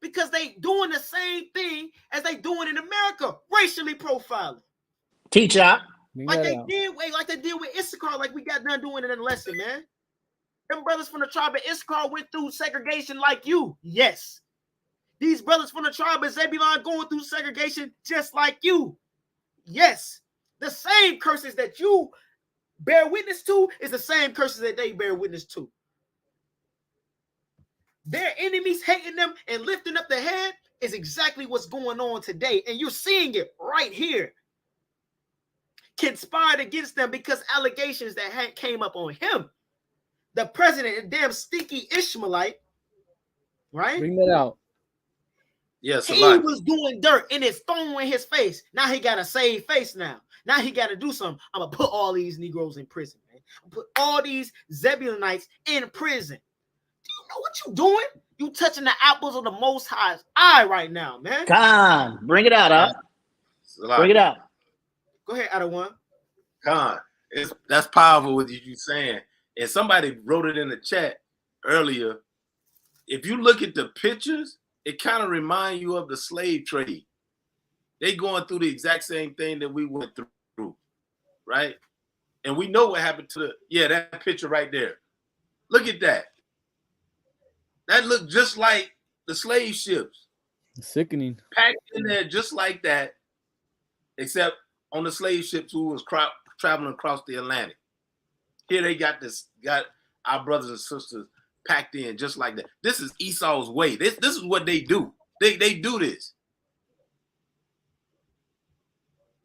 Because they doing the same thing as they doing in America, racially profiling. Teacher. Like they did with Issachar, like we got done doing in the lesson, man. Them brothers from the tribe of Issachar went through segregation like you. Yes. These brothers from the tribe of Zebulon going through segregation just like you. Yes. The same curses that you bear witness to is the same curses that they bear witness to. Their enemies hating them and lifting up their head is exactly what's going on today. And you're seeing it right here. Conspired against them because allegations that came up on him. the president, a damn stinky Ishmaelite, right? Bring that out. Yes, He was doing dirt and it's thrown in his face. Now he got to save face now. Now he got to do something. I'm going to put all these Negroes in prison, man. I'm put all these Zebulonites in prison. Do you know what you doing? You touching the apples of the Most High's eye right now, man. Khan, bring it out, huh? Bring it out. Go ahead, Adawan. Khan, that's powerful what you saying. And somebody wrote it in the chat earlier. If you look at the pictures, it kind of reminds you of the slave trade. They going through the exact same thing that we went through, right? And we know what happened to that picture right there. Look at that. That looked just like the slave ships. Sickening. Packed in there just like that, except on the slave ships who was traveling across the Atlantic. Here they got our brothers and sisters packed in just like that. This is Esau's way. This is what they do. They do this.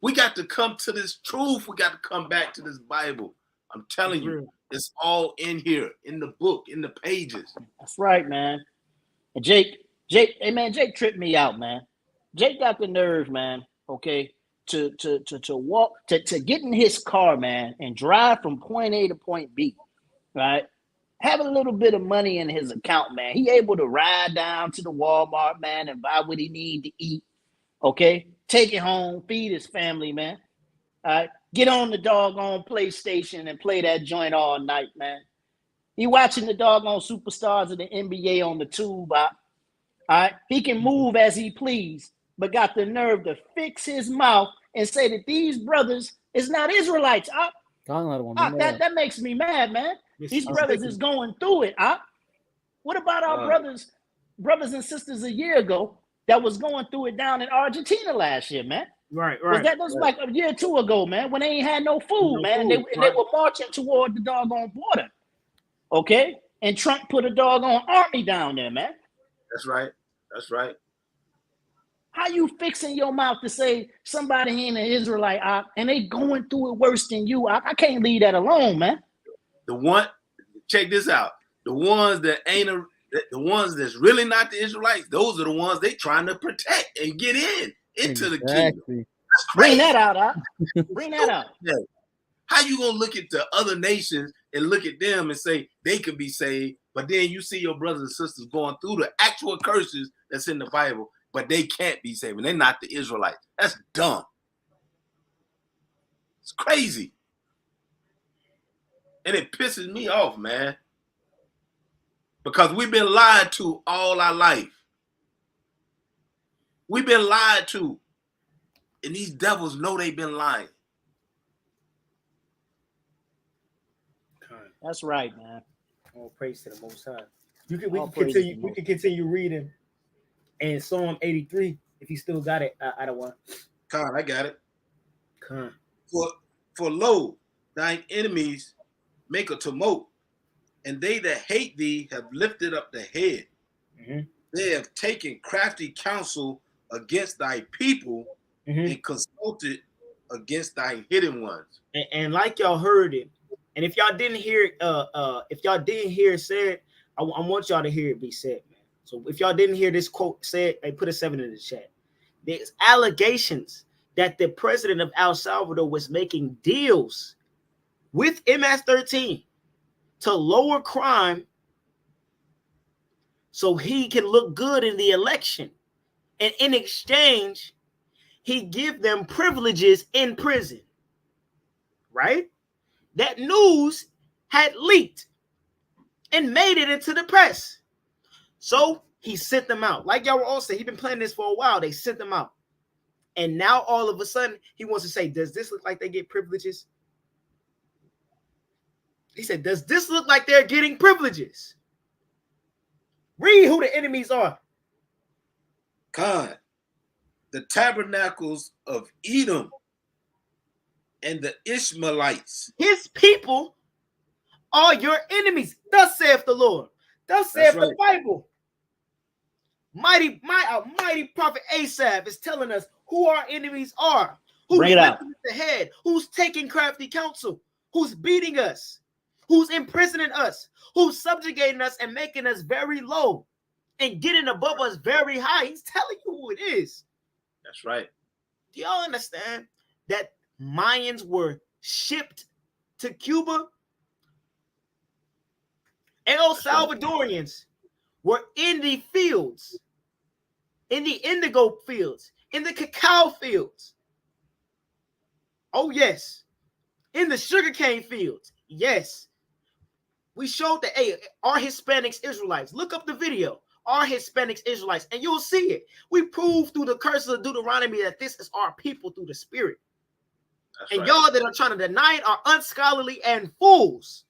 We got to come to this truth. We got to come back to this Bible. I'm telling you, it's all in here, in the book, in the pages. That's right, man. And Jake, hey man, Jake tripped me out, man. Jake got the nerve, man, okay, to walk, to get in his car, man, and drive from point A to point B, right? Have a little bit of money in his account, man. He able to ride down to the Walmart, man, and buy what he need to eat, okay? Take it home, feed his family, man. All right, get on the doggone PlayStation and play that joint all night, man. He watching the doggone superstars of the NBA on the tube, all right? He can move as he please, but got the nerve to fix his mouth and say that these brothers is not Israelites. That makes me mad, man. These brothers is going through it. What about our brothers and sisters a year ago that was going through it down in Argentina last year, man? Right. That was like a year or two ago, man, when they ain't had no food, man. And they were marching toward the doggone border. Okay? And Trump put a doggone army down there, man. That's right. That's right. How you fixing your mouth to say somebody ain't an Israelite, and they going through it worse than you? I can't leave that alone, man. Check this out. The ones that the ones that's really not the Israelites, those are the ones they trying to protect and get into the kingdom. Bring that out, Bring that out. How you gonna look at the other nations and look at them and say they could be saved, but then you see your brothers and sisters going through the actual curses that's in the Bible, but they can't be saved, and they're not the Israelites. That's dumb. It's crazy. And it pisses me off, man. Because we've been lied to all our life. We've been lied to. And these devils know they've been lying. That's right, man. All praise to the Most High. We can continue reading. And Psalm 83, if you still got it, I don't want. Con, I got it. Con. For lo, thine enemies make a tumult, and they that hate thee have lifted up the head. Mm-hmm. They have taken crafty counsel against thy people, and consulted against thy hidden ones. And like y'all heard it, and if y'all didn't hear it said, I want y'all to hear it be said, man. So if y'all didn't hear this quote said, hey, put a 7 in the chat. There's allegations that the president of El Salvador was making deals with MS-13 to lower crime so he can look good in the election. And in exchange, he give them privileges in prison. Right? That news had leaked and made it into the press. So he sent them out. Like y'all were all saying, he's been planning this for a while. They sent them out. And now all of a sudden, he wants to say, does this look like they get privileges? He said, does this look like they're getting privileges? Read who the enemies are. God, the tabernacles of Edom and the Ishmaelites. His people are your enemies. Thus saith the Lord. Thus saith the Bible. Mighty prophet Asaph is telling us who our enemies are. Who's lifting the head? Who's taking crafty counsel? Who's beating us? who's imprisoning us, who's subjugating us and making us very low and getting above us very high. He's telling you who it is. That's right. Do y'all understand that Mayans were shipped to Cuba? El Salvadorians were in the fields, in the indigo fields, in the cacao fields. Oh, yes. In the sugarcane fields. Yes. We showed that, hey, our Hispanics Israelites. Look up the video. Our Hispanics Israelites, and you'll see it. We prove through the curses of Deuteronomy that this is our people through the Spirit. That's and right. Y'all that are trying to deny it are unscholarly and fools.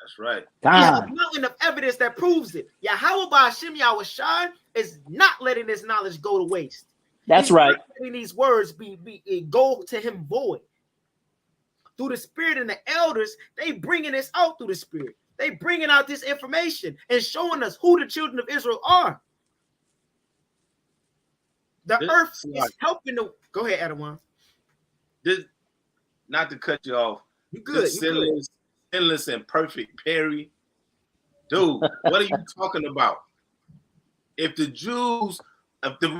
That's right. We have a mountain of evidence that proves it. Yahweh Ba'ashem Yahushua is not letting this knowledge go to waste. That's right. Not letting these words go to him void. Through the Spirit and the elders, they bringing this out through the Spirit. They bringing out this information and showing us who the children of Israel are. The earth is helping the. Go ahead, Adawan. Not to cut you off. You good? Sinless and perfect Perry. Dude, what are you talking about? If the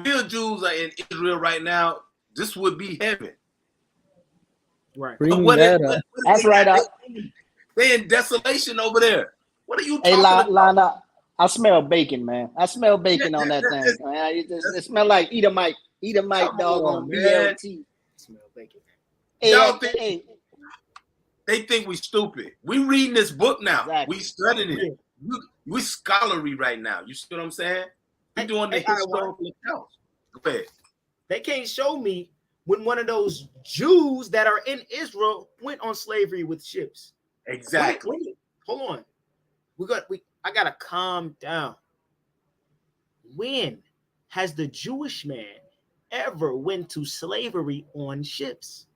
real Jews are in Israel right now, this would be heaven. Right. That's right. They're in desolation over there. What are you talking about? Lana, I smell bacon, man. I smell bacon on that thing. Man. It smells like Edomite dog on BLT. Smell bacon. Y'all think they think we stupid. We reading this book now. Exactly. We studying it. We scholarly right now. You see what I'm saying? We doing the historical accounts. Go ahead. They can't show me when one of those Jews that are in Israel went on slavery with ships. Exactly. Wait. Hold on. I gotta calm down. When has the Jewish man ever went to slavery on ships?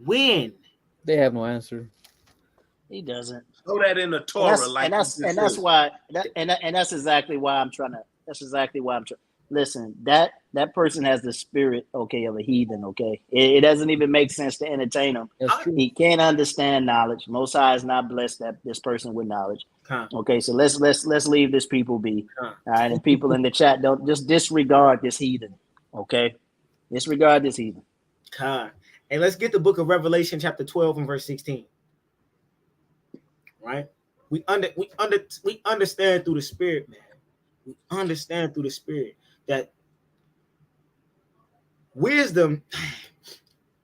When? They have no answer. He doesn't. Throw that in the Torah, that's why. That's exactly why I'm trying to. That's exactly why I'm trying. Listen, that person has the spirit, okay, of a heathen, okay? It doesn't even make sense to entertain him. He can't understand knowledge. Most High is not blessed that this person with knowledge. Okay, so let's leave this people be. All right, and people in the chat, don't just disregard this heathen, okay? Disregard this heathen. And let's get the book of Revelation, chapter 12 and verse 16. Right? We understand through the Spirit, man. We understand through the Spirit that wisdom,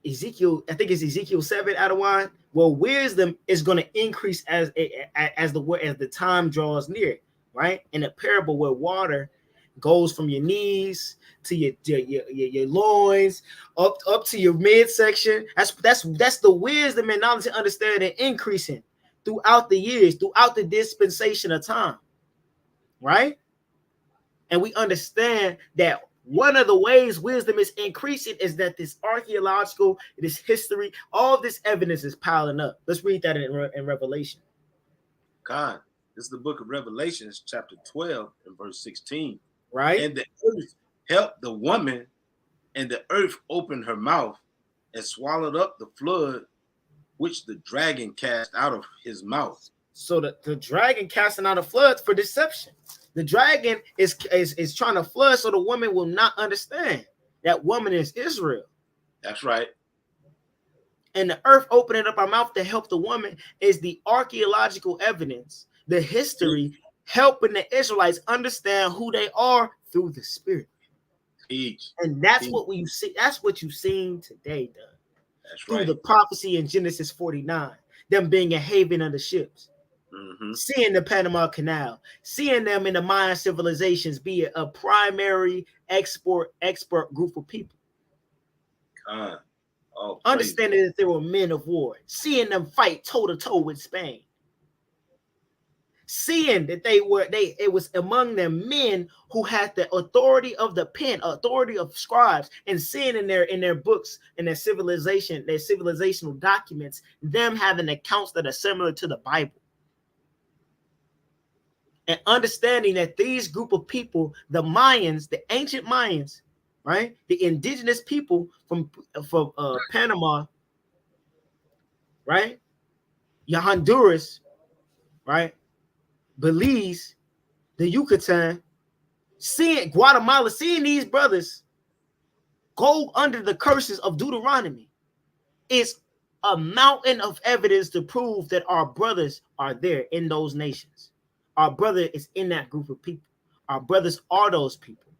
Ezekiel, I think it's Ezekiel 7 out of 1. Well, wisdom is going to increase as the time draws near, right? In a parable where water goes from your knees to your loins up to your midsection. That's the wisdom and knowledge and understanding increasing throughout the years, throughout the dispensation of time, right? And we understand that one of the ways wisdom is increasing is that this archaeological, this history, all this evidence is piling up. Let's read that in Revelation. God, this is the book of Revelation, chapter 12 and verse 16. Right? And the earth helped the woman, and the earth opened her mouth and swallowed up the flood which the dragon cast out of his mouth. So the dragon casting out a flood for deception. The dragon is trying to flood so the woman will not understand. That woman is Israel. That's right. And the earth opening up our mouth to help the woman is the archaeological evidence, the history, helping the Israelites understand who they are through the Spirit. And that's what we see. That's what you've seen today, Doug. That's through right. the prophecy in Genesis 49, them being a haven of the ships. Seeing the Panama Canal, seeing them in the Mayan civilizations be a primary expert group of people. Understanding that they were men of war, seeing them fight toe to toe with Spain, seeing that it was among them men who had the authority of the pen, authority of scribes, and seeing in their books and their civilizational documents, them having accounts that are similar to the Bible. And understanding that these group of people, the Mayans, the ancient Mayans, right? The indigenous people from Panama, right? Your Honduras, right? Belize, the Yucatan, seeing Guatemala, seeing these brothers go under the curses of Deuteronomy is a mountain of evidence to prove that our brothers are there in those nations. Our brother is in that group of people. Our brothers are those people,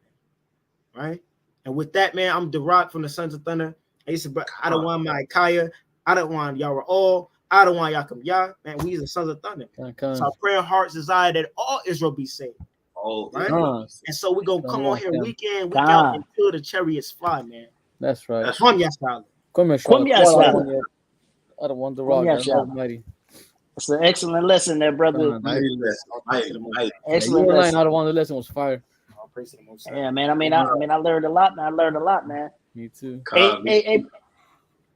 right? And with that, man, I'm Rock from the Sons of Thunder. I don't want my Kaya. I don't want y'all all. I don't want Yakum Yah. Man, we the Sons of Thunder. So our prayer, hearts desire that all Israel be saved. All right? And so we're going to come on here week in, week out until the chariots fly, man. That's right. That's from Yashala. I don't want the rock. Almighty. It's an excellent lesson there, brother. Excellent lesson. I don't want the lesson was fire. Yeah, man. I learned a lot, man. Me too.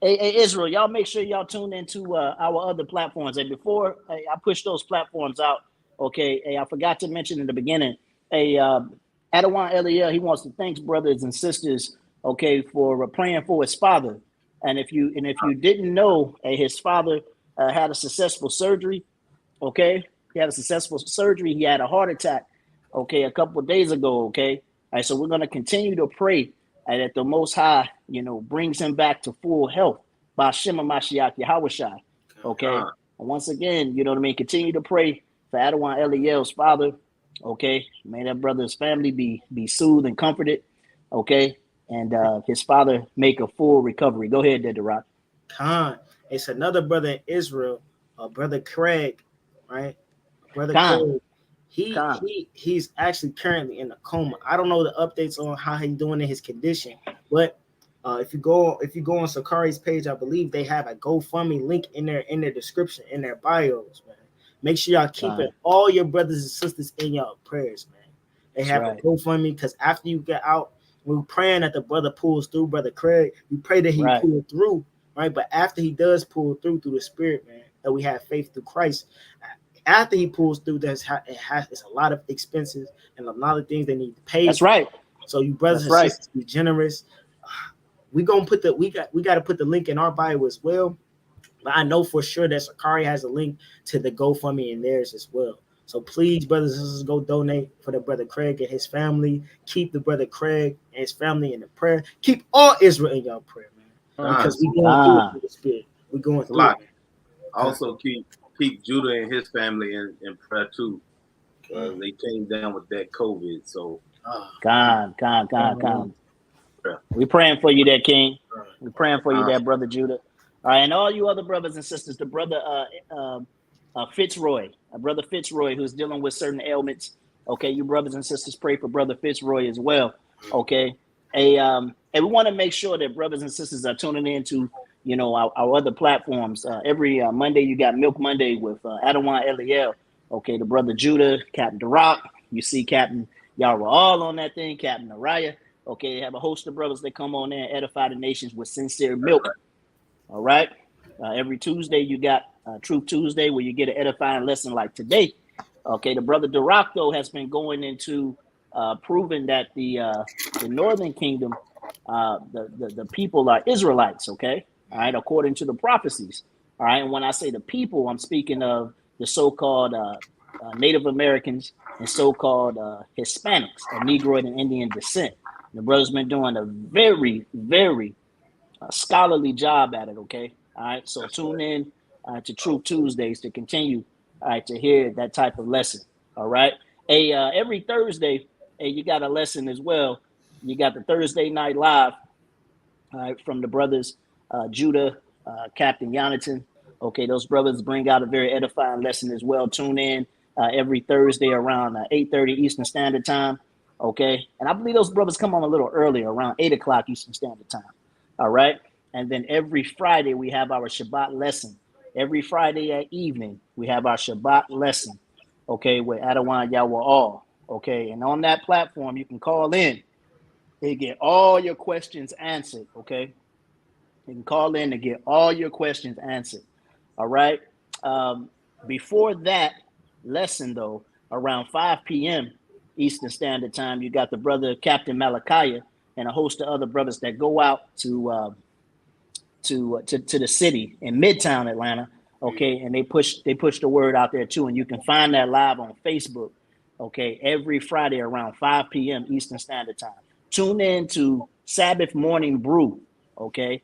Hey, Israel, y'all make sure y'all tune into our other platforms. And before I push those platforms out, okay, hey, I forgot to mention in the beginning, Adawan Eliel, he wants to thank brothers and sisters, okay, for praying for his father. And if you didn't know, his father had a successful surgery, okay? He had a successful surgery. He had a heart attack, okay, a couple of days ago, okay? All right, so we're going to continue to pray that the Most High, brings him back to full health by Shema Mashiach Yahushua, okay? And once again, you know what I mean? Continue to pray for Adawan Eliel's father, okay? May that brother's family be soothed and comforted, okay? And his father make a full recovery. Go ahead, Dedarak. Khan. It's another brother in Israel, Brother Craig, right? Brother Khan. Craig. He's actually currently in a coma. I don't know the updates on how he's doing in his condition, but if you go on Sakari's page, I believe they have a GoFundMe link in their description, in their bios, man. Make sure y'all keep all your brothers and sisters in your prayers, man. They have a GoFundMe because after you get out, we're praying that the brother pulls through, Brother Craig. We pray that he pulled through, right? But after he does pull through the Spirit, man, that we have faith through Christ. After he pulls through, it's a lot of expenses and a lot of things they need to pay. That's right. So you brothers and sisters, be generous. We got to put the link in our bio as well. But I know for sure that Sakari has a link to the GoFundMe in theirs as well. So please, brothers and sisters, go donate for the brother Craig and his family. Keep the brother Craig and his family in the prayer. Keep all Israel in your prayer, man. Because we're going through it through the Spirit. We're going through it. Also keep Judah and his family in prayer too. They came down with that COVID. So God. We're praying for you there, King. We're praying for you there, Brother Judah. All right, and all you other brothers and sisters, the brother Fitzroy, Brother Fitzroy, who's dealing with certain ailments. Okay, you brothers and sisters pray for Brother Fitzroy as well. Okay, and we want to make sure that brothers and sisters are tuning into, our other platforms. Every Monday, you got Milk Monday with Adawan Eliel. Okay, the brother Judah, Captain Darak. You see Captain, y'all were all on that thing, Captain Araya. Okay, they have a host of brothers that come on there and edify the nations with sincere milk. All right. Every Tuesday, you got Truth Tuesday, where you get an edifying lesson like today. Okay, the brother Doracto has been going into proving that the Northern Kingdom, the people are Israelites. Okay, all right, according to the prophecies. All right, and when I say the people, I'm speaking of the so-called Native Americans and so-called Hispanics of Negroid and Indian descent. The brother's been doing a very, very scholarly job at it. Okay. All right. So tune in to Truth Tuesdays to continue to hear that type of lesson. All right. Every Thursday, you got a lesson as well. You got the Thursday night live from the brothers Judah, Captain Yonatan. Okay. Those brothers bring out a very edifying lesson as well. Tune in every Thursday around 8:30 Eastern Standard Time. Okay. And I believe those brothers come on a little earlier, around 8 o'clock Eastern Standard Time. All right. And then every Friday, we have our Shabbat lesson. Every Friday at evening, we have our Shabbat lesson. Okay. With Adawan Yahweh all. Okay. And on that platform, you can call in and get all your questions answered. Okay. You can call in to get all your questions answered. All right. Before that lesson, though, around 5 p.m. Eastern Standard Time, you got the brother Captain Malachi. and a host of other brothers that go out to the city in Midtown Atlanta. Okay, and they push the word out there too, and you can find that live on Facebook. Okay, every Friday around 5 p.m. Eastern Standard Time. Tune in to Sabbath Morning Brew. Okay,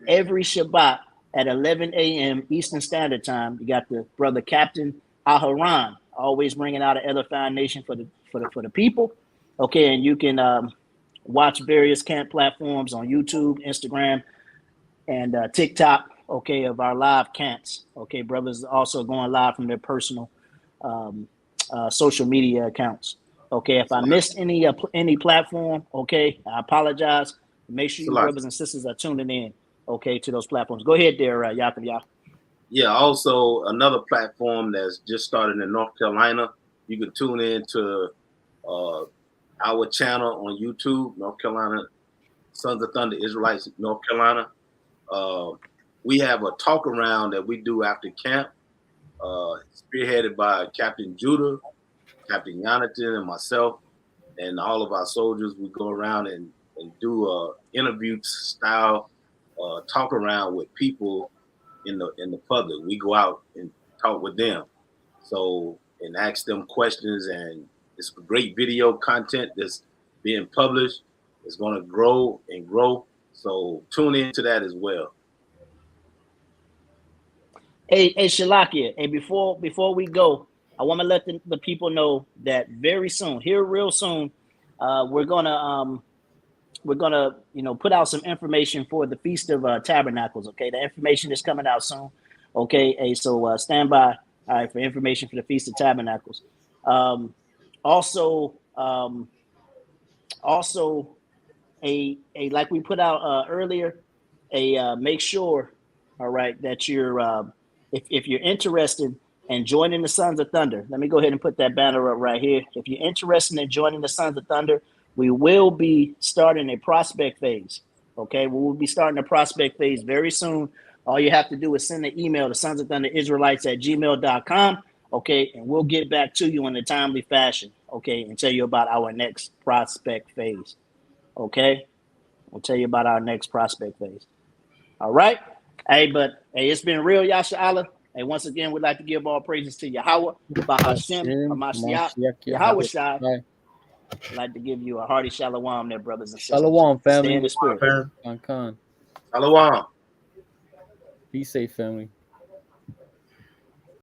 every Shabbat at 11 a.m. Eastern Standard Time. You got the brother Captain Aharon, always bringing out an edifying nation for the people. Okay, and you can watch various camp platforms on YouTube, Instagram, and TikTok. Okay, of our live camps. Okay, brothers also going live from their personal social media accounts. Okay, if I missed any platform, okay, I apologize. Make sure you brothers and sisters are tuning in, okay, to those platforms. Go ahead there, Yaakov. Yeah, also another platform that's just started in North Carolina. You can tune in to our channel on YouTube, North Carolina, Sons of Thunder Israelites, North Carolina. We have a talk around that we do after camp, spearheaded by Captain Judah, Captain Yonatan, and myself, and all of our soldiers. We go around and do a interview style talk around with people in the public. We go out and talk with them, so and ask them questions, and it's great video content that's being published. It's going to grow and grow, so tune into that as well. Hey, Shalakia. Hey, before we go, I want to let the people know that very soon, here real soon, we're gonna put out some information for the Feast of Tabernacles. Okay, the information is coming out soon. Okay, hey, so stand by, all right, for information for the Feast of Tabernacles. Also, a like we put out earlier, make sure, all right, that you're if you're interested in joining the Sons of Thunder. Let me go ahead and put that banner up right here. If you're interested in joining the Sons of Thunder, we will be starting a prospect phase. Okay, we will be starting a prospect phase very soon. All you have to do is send an email to sonsofthunderisraelites@gmail.com. Okay, and we'll get back to you in a timely fashion. Okay, and tell you about our next prospect phase. Okay, we'll tell you about our next prospect phase. All right. Hey, it's been real, Yasha Allah. Hey, once again, we'd like to give all praises to Yahweh, Bahashem, Hamashiach, Yahweh Shai. I'd like to give you a hearty shalom there, brothers and sisters. Shalom, family. Stay in the spirit. Khan. Shalom. Be safe, family.